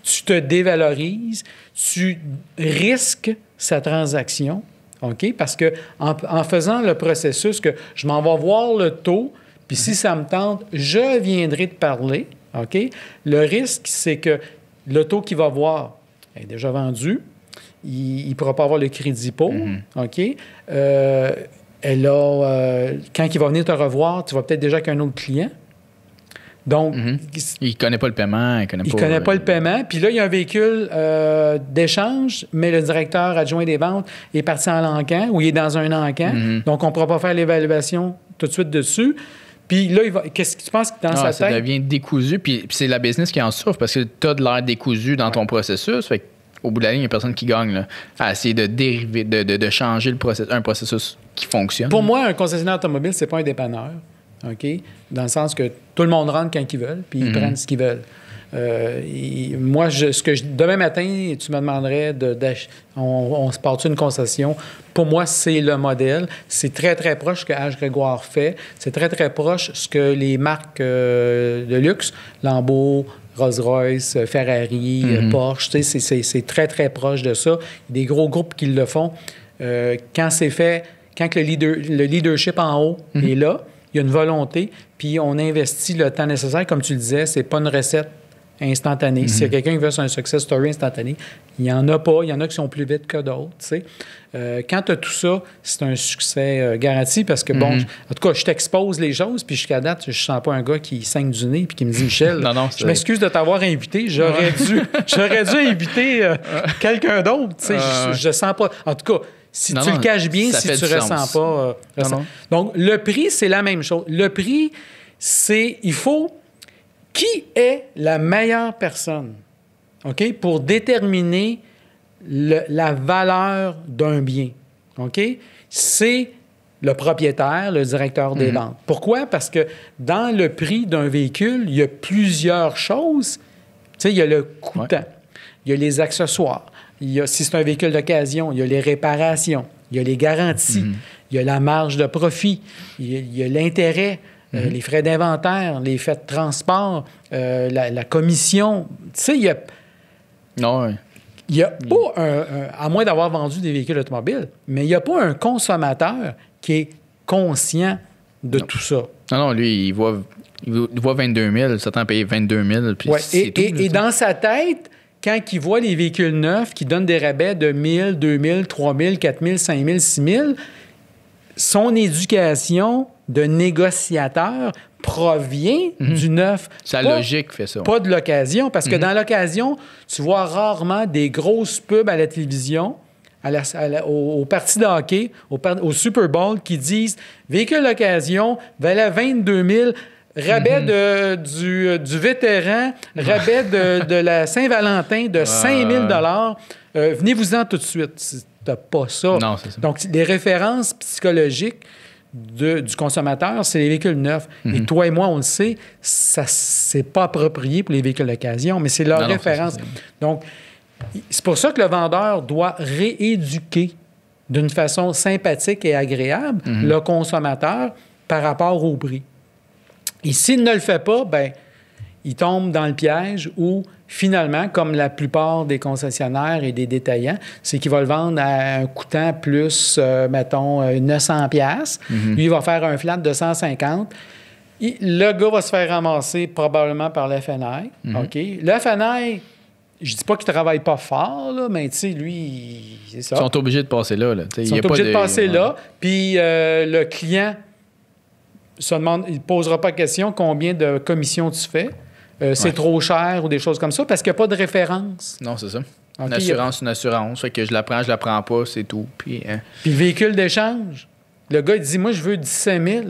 tu te dévalorises, tu risques sa transaction, OK? Parce que en faisant le processus que je m'en vais voir le taux, puis si ça me tente, je viendrai te parler, OK? Le risque, c'est que le taux qu'il va voir est déjà vendu, il ne pourra pas avoir le crédit pour, OK? Quand il va venir te revoir, tu vas peut-être déjà avec un autre client. Donc, il ne connaît pas le paiement. Il ne connaît pas le paiement. Puis là, il y a un véhicule d'échange, mais le directeur adjoint des ventes est parti en encan ou il est dans un encan. Donc, on ne pourra pas faire l'évaluation tout de suite dessus. Puis là, qu'est-ce que tu penses que dans sa tête? Ça devient décousu. Puis c'est la business qui en souffre parce que tu as de l'air décousu dans ton processus. Fait qu'au bout de la ligne, il n'y a personne qui gagne là, à essayer de dériver, de changer un processus qui fonctionne. Pour moi, un concessionnaire automobile, c'est pas un dépanneur. OK? Dans le sens que tout le monde rentre quand ils veulent, puis ils prennent ce qu'ils veulent. Moi, demain matin, tu me demanderais on se part une concession. Pour moi, c'est le modèle. C'est très, très proche ce que H. Grégoire fait. C'est très, très proche ce que les marques de luxe, Lambeau, Rolls-Royce, Ferrari, Porsche, c'est très, très proche de ça. Il y a des gros groupes qui le font. Quand c'est fait, quand le leadership en haut est là, il y a une volonté, puis on investit le temps nécessaire. Comme tu le disais, c'est pas une recette instantanée. S'il y a quelqu'un qui veut un success story instantané, il n'y en a pas. Il y en a qui sont plus vite que d'autres. Tu sais. Quand tu as tout ça, c'est un succès garanti parce que, bon, en tout cas, je t'expose les choses, puis jusqu'à date, je ne sens pas un gars qui saigne du nez puis qui me dit « Michel, je m'excuse de t'avoir invité. J'aurais dû inviter quelqu'un d'autre. Tu sais, je sens pas... » En tout cas, si tu le caches bien, si tu ne ressens pas... Donc, le prix, c'est la même chose. Le prix, il faut... Qui est la meilleure personne, OK, pour déterminer la valeur d'un bien, OK? C'est le propriétaire, le directeur des ventes. Pourquoi? Parce que dans le prix d'un véhicule, il y a plusieurs choses. Tu sais, il y a le coûtant, il y a les accessoires, si c'est un véhicule d'occasion, il y a les réparations, il y a les garanties, il y a la marge de profit, il y a l'intérêt, les frais d'inventaire, les frais de transport, la commission. Tu sais, il y a... Non, il n'y a pas à moins d'avoir vendu des véhicules automobiles, mais il n'y a pas un consommateur qui est conscient de tout ça. Non, lui, il voit 22 000, il s'attend à payer 22 000, puis c'est tout. Et dans sa tête, quand il voit les véhicules neufs qui donnent des rabais de 1 000, 2 000, 3 000, 4 000, 5 000, 6 000, son éducation de négociateur provient du neuf. Sa logique fait ça. Pas de l'occasion, parce que dans l'occasion, tu vois rarement des grosses pubs à la télévision, au parti de hockey, au Super Bowl, qui disent « Véhicule d'occasion, valait 22 000 ». Rabais du vétéran, rabais de la Saint-Valentin de 5 000 venez-vous-en tout de suite. T'as pas ça. Non, c'est ça. Donc, les références psychologiques du consommateur, c'est les véhicules neufs. Et toi et moi, on le sait, c'est pas approprié pour les véhicules d'occasion, mais c'est leur référence. Donc, c'est pour ça que le vendeur doit rééduquer d'une façon sympathique et agréable le consommateur par rapport au prix. Et s'il ne le fait pas, bien, il tombe dans le piège où, finalement, comme la plupart des concessionnaires et des détaillants, c'est qu'il va le vendre à un coûtant plus, mettons, 900 $. Lui, il va faire un flat de 150. Le gars va se faire ramasser probablement par la FNAI. OK? La FNAI, je dis pas qu'il travaille pas fort, là, mais tu sais, lui, c'est ça. Ils sont obligés de passer là. Ils sont obligés de passer là. Puis le client se demande, il ne posera pas de question combien de commissions tu fais. C'est trop cher ou des choses comme ça, parce qu'il n'y a pas de référence. Non, c'est ça. Okay, une assurance. Fait que je la prends pas, c'est tout. Puis le véhicule d'échange. Le gars, il dit, moi, je veux 17 000.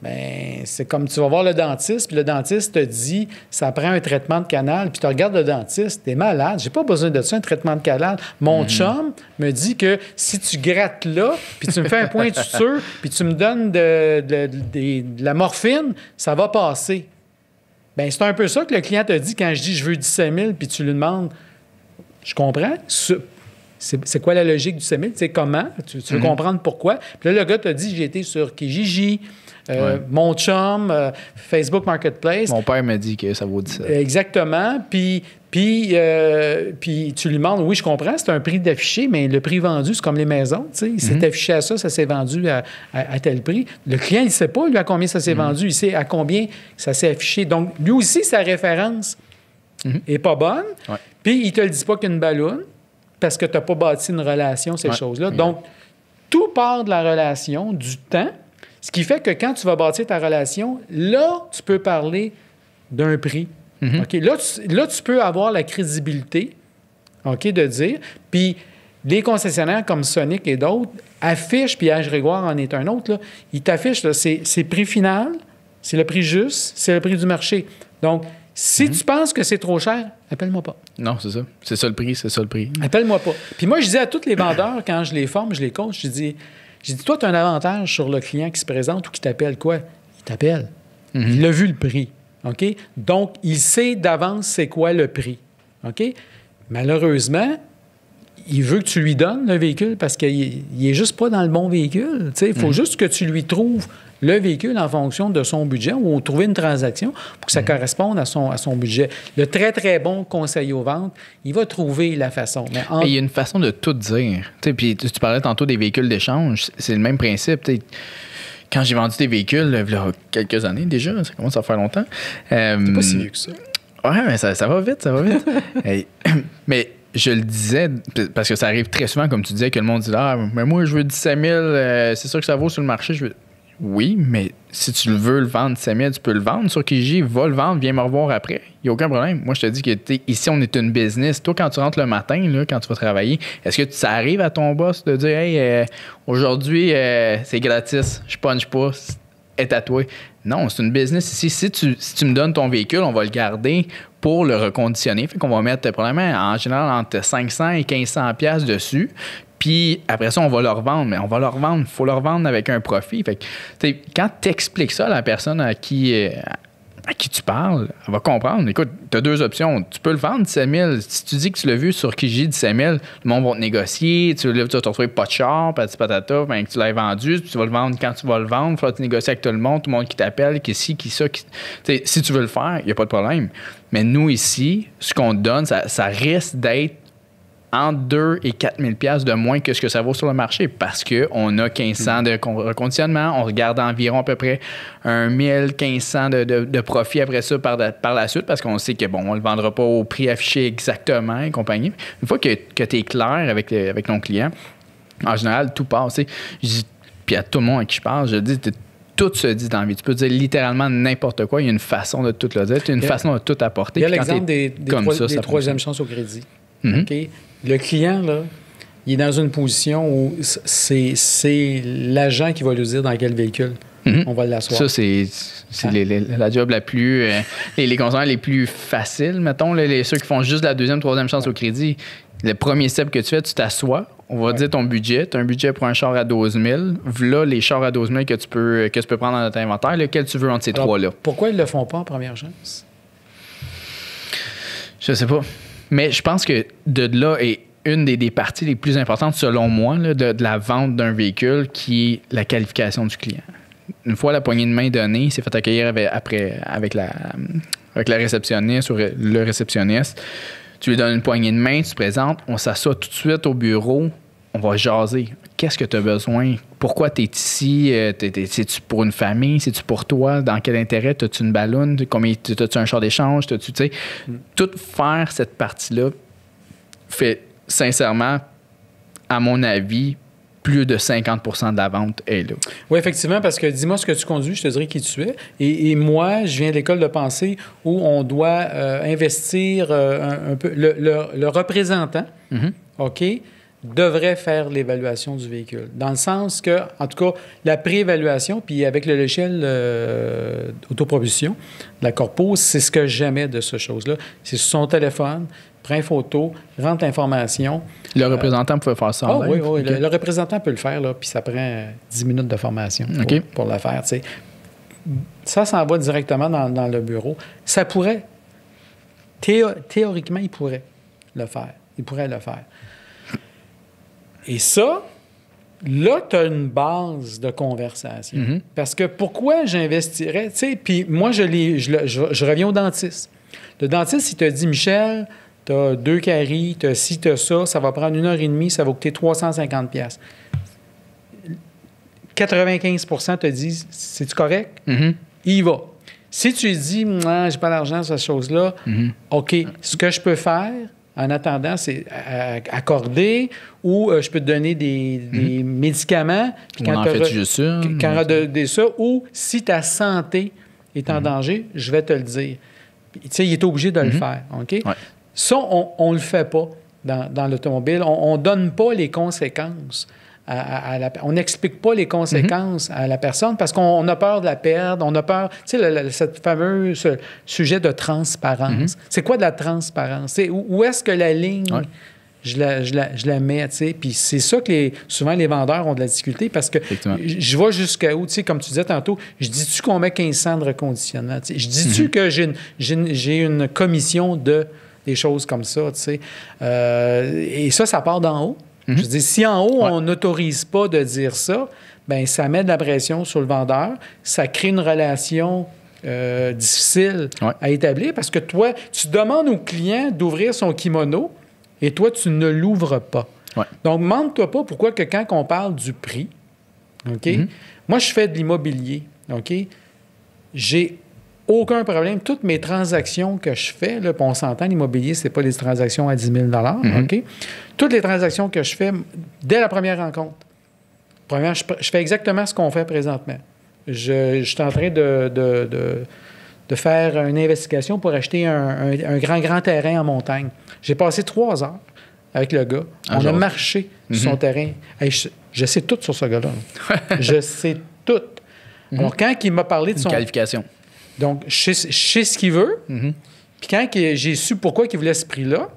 Bien, c'est comme tu vas voir le dentiste, puis le dentiste te dit, ça prend un traitement de canal, puis tu regardes le dentiste, t'es malade, j'ai pas besoin de ça, un traitement de canal. Mon chum me dit que si tu grattes là, puis tu me fais un point de suture, puis tu me donnes de la morphine, ça va passer. Bien, c'est un peu ça que le client te dit quand je dis, je veux 17 000, puis tu lui demandes, je comprends, c'est quoi la logique du 17 000? Tu sais, comment? Tu veux comprendre pourquoi? Puis là, le gars t'a dit, j'ai été sur Kijiji, mon chum, Facebook Marketplace. Mon père m'a dit que ça vaut 17. Exactement. Puis tu lui demandes, oui, je comprends, c'est un prix d'affiché, mais le prix vendu, c'est comme les maisons. Tu sais, il s'est affiché à ça s'est vendu à tel prix. Le client, il ne sait pas, lui, à combien ça s'est vendu. Il sait à combien ça s'est affiché. Donc, lui aussi, sa référence n'est pas bonne. Ouais. Puis, il ne te le dit pas qu'une balloune, parce que tu n'as pas bâti une relation, ces choses-là. Donc, tout part de la relation, du temps, ce qui fait que quand tu vas bâtir ta relation, là, tu peux parler d'un prix. Okay? Là, tu peux avoir la crédibilité, de dire. Puis, les concessionnaires comme Sonic et d'autres affichent, puis H-Grégoire en est un autre, là, ils t'affichent, là, c'est prix final, c'est le prix juste, c'est le prix du marché. Donc, si tu penses que c'est trop cher, appelle-moi pas. Non, c'est ça. C'est ça le prix, Appelle-moi pas. Puis moi, je dis à tous les vendeurs, quand je les forme, je les coach, je dis, toi, tu as un avantage sur le client qui se présente ou qui t'appelle quoi? Il t'appelle. Il a vu le prix. OK? Donc, il sait d'avance c'est quoi le prix. OK? Malheureusement, il veut que tu lui donnes le véhicule parce qu'il n'est juste pas dans le bon véhicule. Il faut juste que tu lui trouves le véhicule en fonction de son budget ou trouver une transaction pour que ça corresponde à son budget. Le très, très bon conseiller aux ventes, il va trouver la façon. Mais il y a une façon de tout dire. Puis tu parlais tantôt des véhicules d'échange. C'est le même principe. Quand j'ai vendu des véhicules, il y a quelques années déjà, ça commence à faire longtemps. C'est pas si vieux que ça. Ouais, mais ça va vite, mais je le disais, parce que ça arrive très souvent, comme tu disais, que le monde dit « Ah, mais moi, je veux 17 000, c'est sûr que ça vaut sur le marché. » Oui, mais si tu veux le vendre 17 000, tu peux le vendre. Sur Kijiji, va le vendre, viens me revoir après. Il n'y a aucun problème. Moi, je te dis que ici, on est une business. Toi, quand tu rentres le matin, là, quand tu vas travailler, est-ce que ça arrive à ton boss de dire « Hey, aujourd'hui, c'est gratis, je punch pas. » est à toi. Non, c'est une business ici. Si tu me donnes ton véhicule, on va le garder pour le reconditionner. Fait qu'on va mettre probablement en général entre 500 et 1500 pièces dessus. Puis après ça, on va le revendre. Mais on va le revendre. Il faut le revendre avec un profit. Fait que, quand tu expliques ça à la personne à qui tu parles, elle va comprendre. Écoute, tu as deux options. Tu peux le vendre 17 000. Si tu dis que tu l'as vu sur Kijiji 17 000, le monde va te négocier. Tu vas te retrouver pas de char, patata, ben, que tu l'as vendu. Tu vas le vendre quand tu vas le vendre. Il faut que tu négocies avec tout le monde qui t'appelle, qui ci, qui ça. Si tu veux le faire, il n'y a pas de problème. Mais nous, ici, ce qu'on te donne, ça risque d'être entre 2 et 4 000 $ de moins que ce que ça vaut sur le marché parce qu'on a 1500 de reconditionnement, on regarde environ à peu près 1500 de profit après ça par la suite parce qu'on sait que, bon, on ne le vendra pas au prix affiché exactement et compagnie. Une fois que tu es clair avec ton client, en général, tout passe. Puis à tout le monde à qui je parle, je dis, tout se dit dans la vie. Tu peux dire littéralement n'importe quoi. Il y a une façon de tout le dire. Il y a une façon de tout apporter. Il y a l'exemple des troisième chances au crédit. Mm-hmm. Okay? Le client, là, il est dans une position où c'est l'agent qui va lui dire dans quel véhicule on va l'asseoir. Ça, c'est la job la plus... les conseillers les plus faciles, mettons, ceux qui font juste la deuxième, troisième chance au crédit. Le premier step que tu fais, tu t'assois. On va dire ton budget. Tu as un budget pour un char à 12 000. Voilà les chars à 12 000 que tu peux prendre dans notre inventaire. Lequel tu veux entre ces trois-là. Pourquoi ils ne le font pas en première chance? Je sais pas. Mais je pense que de là est une des parties les plus importantes, selon moi, là, de la vente d'un véhicule, qui est la qualification du client. Une fois la poignée de main donnée, il s'est fait accueillir avec la réceptionniste ou le réceptionniste. Tu lui donnes une poignée de main, tu te présentes, on s'assoit tout de suite au bureau, on va jaser. Qu'est-ce que tu as besoin? Pourquoi tu es ici? C'est-tu pour une famille? C'est-tu pour toi? Dans quel intérêt? As-tu une balloune? As-tu un char d'échange? Tout faire cette partie-là fait, sincèrement, à mon avis, plus de 50 % de la vente est là. Oui, effectivement, parce que dis-moi ce que tu conduis, je te dirai qui tu es. Et moi, je viens de l'école de pensée où on doit investir un peu. Le représentant, OK, devrait faire l'évaluation du véhicule. Dans le sens que, en tout cas, la préévaluation, puis avec le logiciel d'autopropulsion de la Corpo, c'est ce que j'aimais de cette chose-là. C'est sur son téléphone, prend une photo, rentre l'information. Le représentant pouvait faire ça en live? Oui. Okay. Le représentant peut le faire, là, puis ça prend 10 minutes de formation pour le faire. T'sais. Ça s'en va directement dans le bureau. Ça pourrait, théoriquement, il pourrait le faire. Il pourrait le faire. Et ça, là, tu as une base de conversation. Mm-hmm. Parce que pourquoi j'investirais? Tu sais, puis moi, je reviens au dentiste. Le dentiste, il te dit, Michel, tu as 2 caries, tu as ci, tu as ça, ça va prendre 1h30, ça va coûter 350$. 95% te disent, c'est-tu correct? Mm-hmm. Il y va. Si tu dis, j'ai pas d'argent sur cette chose-là, OK, ce que je peux faire, en attendant, c'est accorder ou je peux te donner des médicaments. Puis quand tu juste ça. Ça, ou si ta santé est en danger, je vais te le dire. Tu sais, il est obligé de le faire. OK? Ouais. Ça, on ne le fait pas dans l'automobile. On ne donne pas les conséquences. On n'explique pas les conséquences à la personne parce qu'on a peur de la perdre, on a peur, tu sais, cette fameuse sujet de transparence. C'est quoi de la transparence? Où est-ce que la ligne, je la mets, tu sais? Puis c'est ça que souvent les vendeurs ont de la difficulté parce que je vais jusqu'à où, tu sais, comme tu disais tantôt, je dis-tu qu'on met 1500 de reconditionnement? Je dis-tu que j'ai une commission des choses comme ça, tu sais? Et ça part d'en haut. Je veux dire, si en haut, on n'autorise pas de dire ça, bien, ça met de la pression sur le vendeur, ça crée une relation difficile à établir parce que toi, tu demandes au client d'ouvrir son kimono et toi, tu ne l'ouvres pas. Ouais. Donc, demande-toi pas pourquoi que quand on parle du prix, OK? Moi, je fais de l'immobilier, OK? J'ai aucun problème. Toutes mes transactions que je fais, là, puis on s'entend, l'immobilier, ce n'est pas des transactions à 10 000 OK? Toutes les transactions que je fais, dès la première rencontre, je fais exactement ce qu'on fait présentement. Je suis en train de faire une investigation pour acheter un grand terrain en montagne. J'ai passé 3 heures avec le gars. On a marché sur son terrain. Hey, je sais tout sur ce gars-là. Je sais tout. Alors, quand il m'a parlé de son... qualification. Donc, je sais ce qu'il veut. Puis quand j'ai su pourquoi il voulait ce prix-là,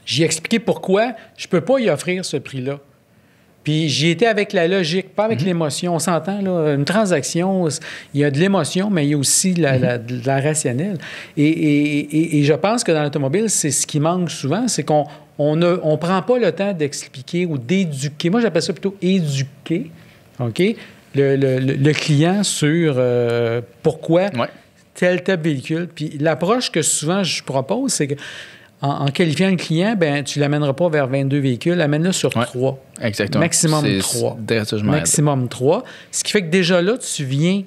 j'ai expliqué pourquoi je ne peux pas y offrir ce prix-là. Puis j'y étais avec la logique, pas avec l'émotion. On s'entend, là, une transaction, il y a de l'émotion, mais il y a aussi de la rationnelle. Et je pense que dans l'automobile, c'est ce qui manque souvent, c'est qu'on ne prend pas le temps d'expliquer ou d'éduquer. Moi, j'appelle ça plutôt éduquer, OK, le client sur pourquoi tel véhicule. Puis l'approche que souvent je propose, c'est que en qualifiant le client, ben tu ne l'amèneras pas vers 22 véhicules, amène-le sur 3. Exactement. Maximum 3. Maximum 3. Ce qui fait que déjà là, tu viens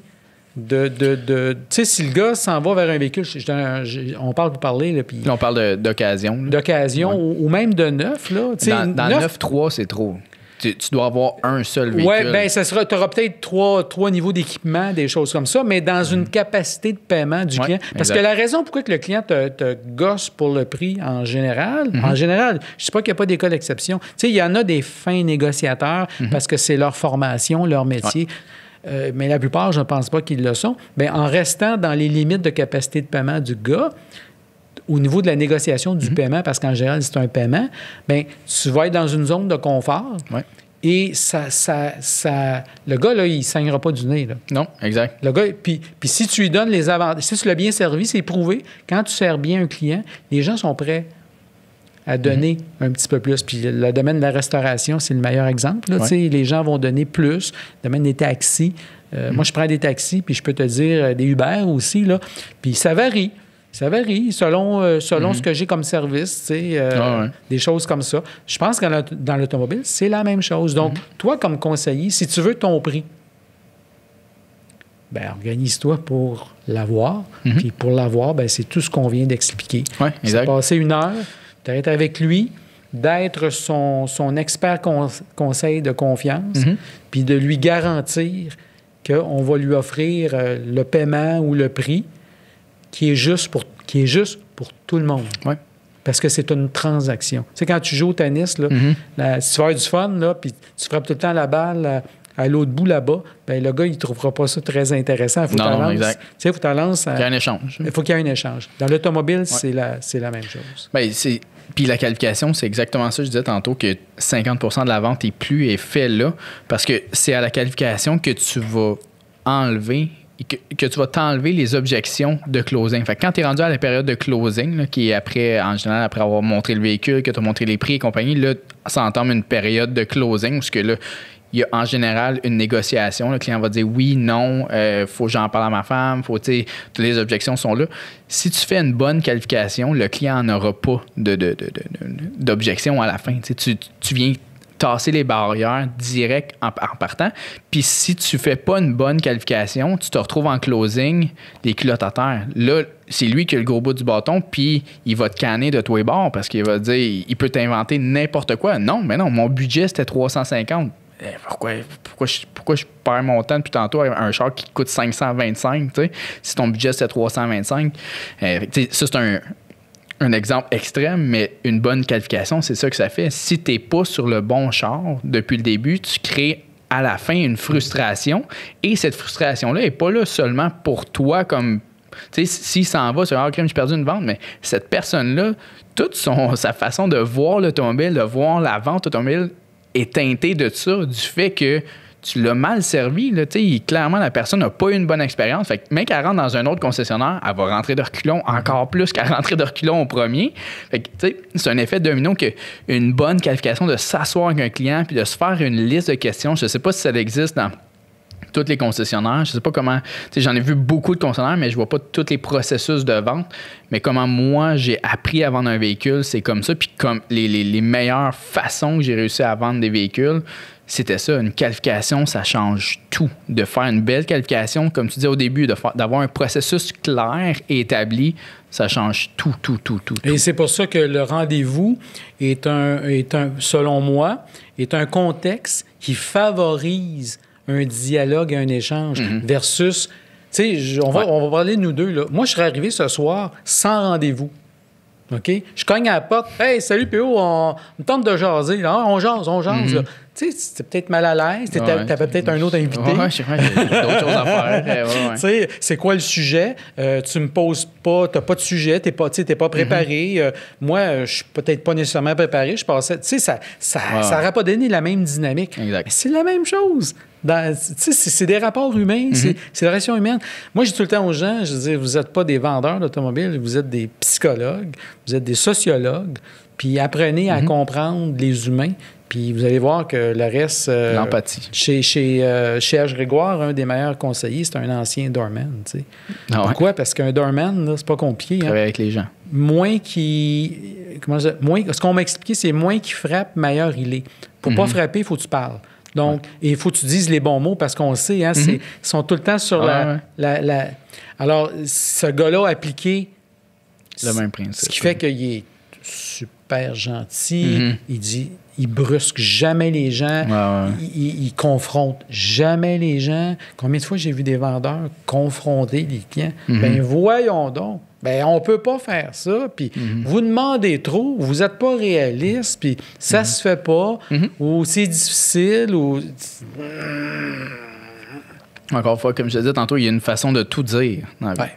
de tu sais, si le gars s'en va vers un véhicule, on parle pour parler. Là, puis on parle d'occasion. D'occasion ou même de neuf. Là, dans 9-3, c'est trop. Tu dois avoir un seul véhicule. Oui, bien, tu auras peut-être trois niveaux d'équipement, des choses comme ça, mais dans une capacité de paiement du client. Parce que la raison pourquoi que le client te gosse pour le prix en général, je ne sais pas qu'il n'y a pas des cas d'exception. Tu sais, il y en a des fins négociateurs parce que c'est leur formation, leur métier. Mais la plupart, je ne pense pas qu'ils le sont. Bien, en restant dans les limites de capacité de paiement du gars, au niveau de la négociation du paiement, parce qu'en général, c'est un paiement, bien, tu vas être dans une zone de confort et le gars, là, il ne saignera pas du nez. Là. Non, exact. Le gars, puis si tu lui donnes les avantages, si tu l'as bien servi, c'est prouvé, quand tu sers bien un client, les gens sont prêts à donner un petit peu plus. Puis le domaine de la restauration, c'est le meilleur exemple. Là, les gens vont donner plus. Le domaine des taxis. Moi, je prends des taxis, puis je peux te dire des Uber aussi. Là. Puis ça varie. Ça varie selon ce que j'ai comme service, des choses comme ça. Je pense que dans l'automobile, c'est la même chose. Donc, toi, comme conseiller, si tu veux ton prix, bien, organise-toi pour l'avoir. Puis pour l'avoir, bien, c'est tout ce qu'on vient d'expliquer. C'est passer 1 heure, d'être avec lui, d'être son expert conseil de confiance, puis de lui garantir qu'on va lui offrir le paiement ou le prix qui est juste pour tout le monde. Parce que c'est une transaction. Tu sais, quand tu joues au tennis, là, si tu vas avoir du fun, là, puis tu frappes tout le temps la balle à l'autre bout là-bas, bien, le gars, il ne trouvera pas ça très intéressant. Il faut que tu lances. Il y a un échange. Il faut qu'il y ait un échange. Dans l'automobile, c'est la même chose. Bien, puis la qualification, c'est exactement ça. Je disais tantôt que 50% de la vente est fait là, parce que c'est à la qualification que tu vas enlever que tu vas t'enlever les objections de closing. Fait que quand tu es rendu à la période de closing, là, qui est après, en général, après avoir montré le véhicule, que tu as montré les prix et compagnie, là, ça entame une période de closing, parce que là, il y a en général une négociation. Le client va dire oui, non, faut que j'en parle à ma femme, toutes les objections sont là. Si tu fais une bonne qualification, le client n'aura pas d'objection à la fin. Tu viens tasser les barrières direct en partant. Puis si tu fais pas une bonne qualification, tu te retrouves en closing, les culottes à terre. Là, c'est lui qui a le gros bout du bâton, puis il va te canner de tous les bords parce qu'il va te dire, il peut t'inventer n'importe quoi. Non, mais non, mon budget, c'était 350. Pourquoi je perds mon temps depuis tantôt avec un char qui coûte 525, tu sais, si ton budget, c'était 325? Ça, c'est un exemple extrême, mais une bonne qualification, c'est ça que ça fait. Si tu n'es pas sur le bon char depuis le début, tu crées à la fin une frustration. Et cette frustration-là n'est pas là seulement pour toi comme... Tu sais, s'il s'en va, c'est « j'ai perdu une vente », mais cette personne-là, toute sa façon de voir l'automobile, de voir la vente automobile est teintée de ça, du fait que tu l'as mal servi. Là, clairement, la personne n'a pas eu une bonne expérience. Fait que, même qu'elle rentre dans un autre concessionnaire, elle va rentrer de reculons encore plus qu'elle rentrait de reculons au premier. Fait que, c'est un effet domino qu'une bonne qualification de s'asseoir avec un client puis de se faire une liste de questions. Je ne sais pas si ça existe dans tous les concessionnaires. Je ne sais pas comment... J'en ai vu beaucoup de concessionnaires, mais je ne vois pas tous les processus de vente. Mais comment moi, j'ai appris à vendre un véhicule, c'est comme ça. Puis comme les meilleures façons que j'ai réussi à vendre des véhicules, c'était ça. Une qualification, ça change tout. De faire une belle qualification, comme tu disais au début, d'avoir un processus clair et établi, ça change tout. Et c'est pour ça que le rendez-vous est selon moi, est un contexte qui favorise un dialogue et un échange versus... Tu sais, on va parler de nous deux, là. Moi, je serais arrivé ce soir sans rendez-vous. OK? Je cogne à la porte. « Hey, salut PO, on me tente de jaser. » On jase. tu sais, peut-être mal à l'aise, tu avais peut-être un autre invité. Oui, je sais pas, j'ai d'autres choses à faire. Tu sais, c'est quoi le sujet? Tu me poses pas, tu n'as pas de sujet, tu n'es pas préparé. Moi, je suis peut-être pas nécessairement préparé. Je pensais, tu sais, ça n'aurait pas donné la même dynamique. Exact. C'est la même chose. C'est des rapports humains, c'est la relation humaine. Moi, je dis tout le temps aux gens, je dis, vous n'êtes pas des vendeurs d'automobiles, vous êtes des psychologues, vous êtes des sociologues, puis apprenez à comprendre les humains, puis vous allez voir que le reste... l'empathie. Chez H. Grégoire, un des meilleurs conseillers, c'est un ancien doorman, tu sais. Pourquoi? Parce qu'un doorman, là, c'est pas compliqué. Travailler avec les gens. Ce qu'on m'a expliqué, c'est moins qu'il frappe, meilleur il est. Pour pas frapper, il faut que tu parles. Donc, il faut que tu dises les bons mots parce qu'on le sait, hein, ils sont tout le temps sur la... Alors, ce gars-là a appliqué le même principe. Ce qui fait qu'il est super gentil. Il brusque jamais les gens. Il confronte jamais les gens. Combien de fois j'ai vu des vendeurs confronter les clients? Ben voyons donc. Ben on peut pas faire ça. Puis vous demandez trop, vous n'êtes pas réaliste, puis ça se fait pas, ou c'est difficile, ou... Encore une fois, comme je te disais tantôt, il y a une façon de tout dire dans la vie.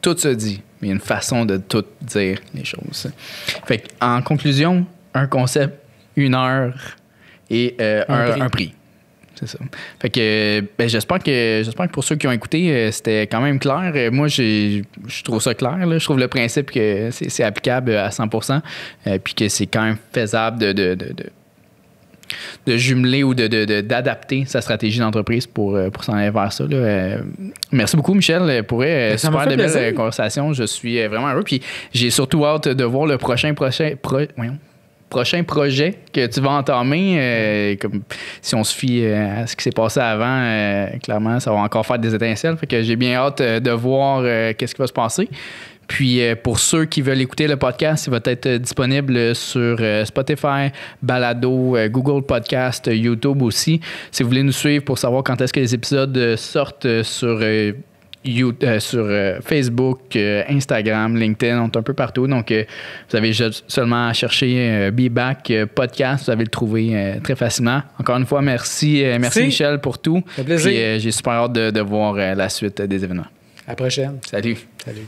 Tout se dit, mais il y a une façon de tout dire les choses. Fait en conclusion, un concept, 1 heure et un prix. C'est ça. Fait que j'espère que pour ceux qui ont écouté, c'était quand même clair. Moi, je trouve ça clair. Là. Je trouve le principe que c'est applicable à 100%, puis que c'est quand même faisable de jumeler ou d'adapter sa stratégie d'entreprise pour s'en aller vers ça. Là. Merci beaucoup, Michel, pour super de belles conversations. Je suis vraiment heureux. Puis j'ai surtout hâte de voir le prochain projet que tu vas entamer. Comme si on se fie à ce qui s'est passé avant, clairement, ça va encore faire des étincelles. Fait que j'ai bien hâte de voir qu'est-ce qui va se passer. Puis, pour ceux qui veulent écouter le podcast, il va être disponible sur Spotify, Balado, Google Podcast, YouTube aussi. Si vous voulez nous suivre pour savoir quand est-ce que les épisodes sortent sur Facebook, Instagram, LinkedIn, on est un peu partout. Donc, vous avez seulement à chercher Be Back Podcast. Vous allez le trouver très facilement. Encore une fois, merci Michel pour tout. Ça fait plaisir. Puis, j'ai super hâte de voir la suite des événements. À la prochaine. Salut. Salut.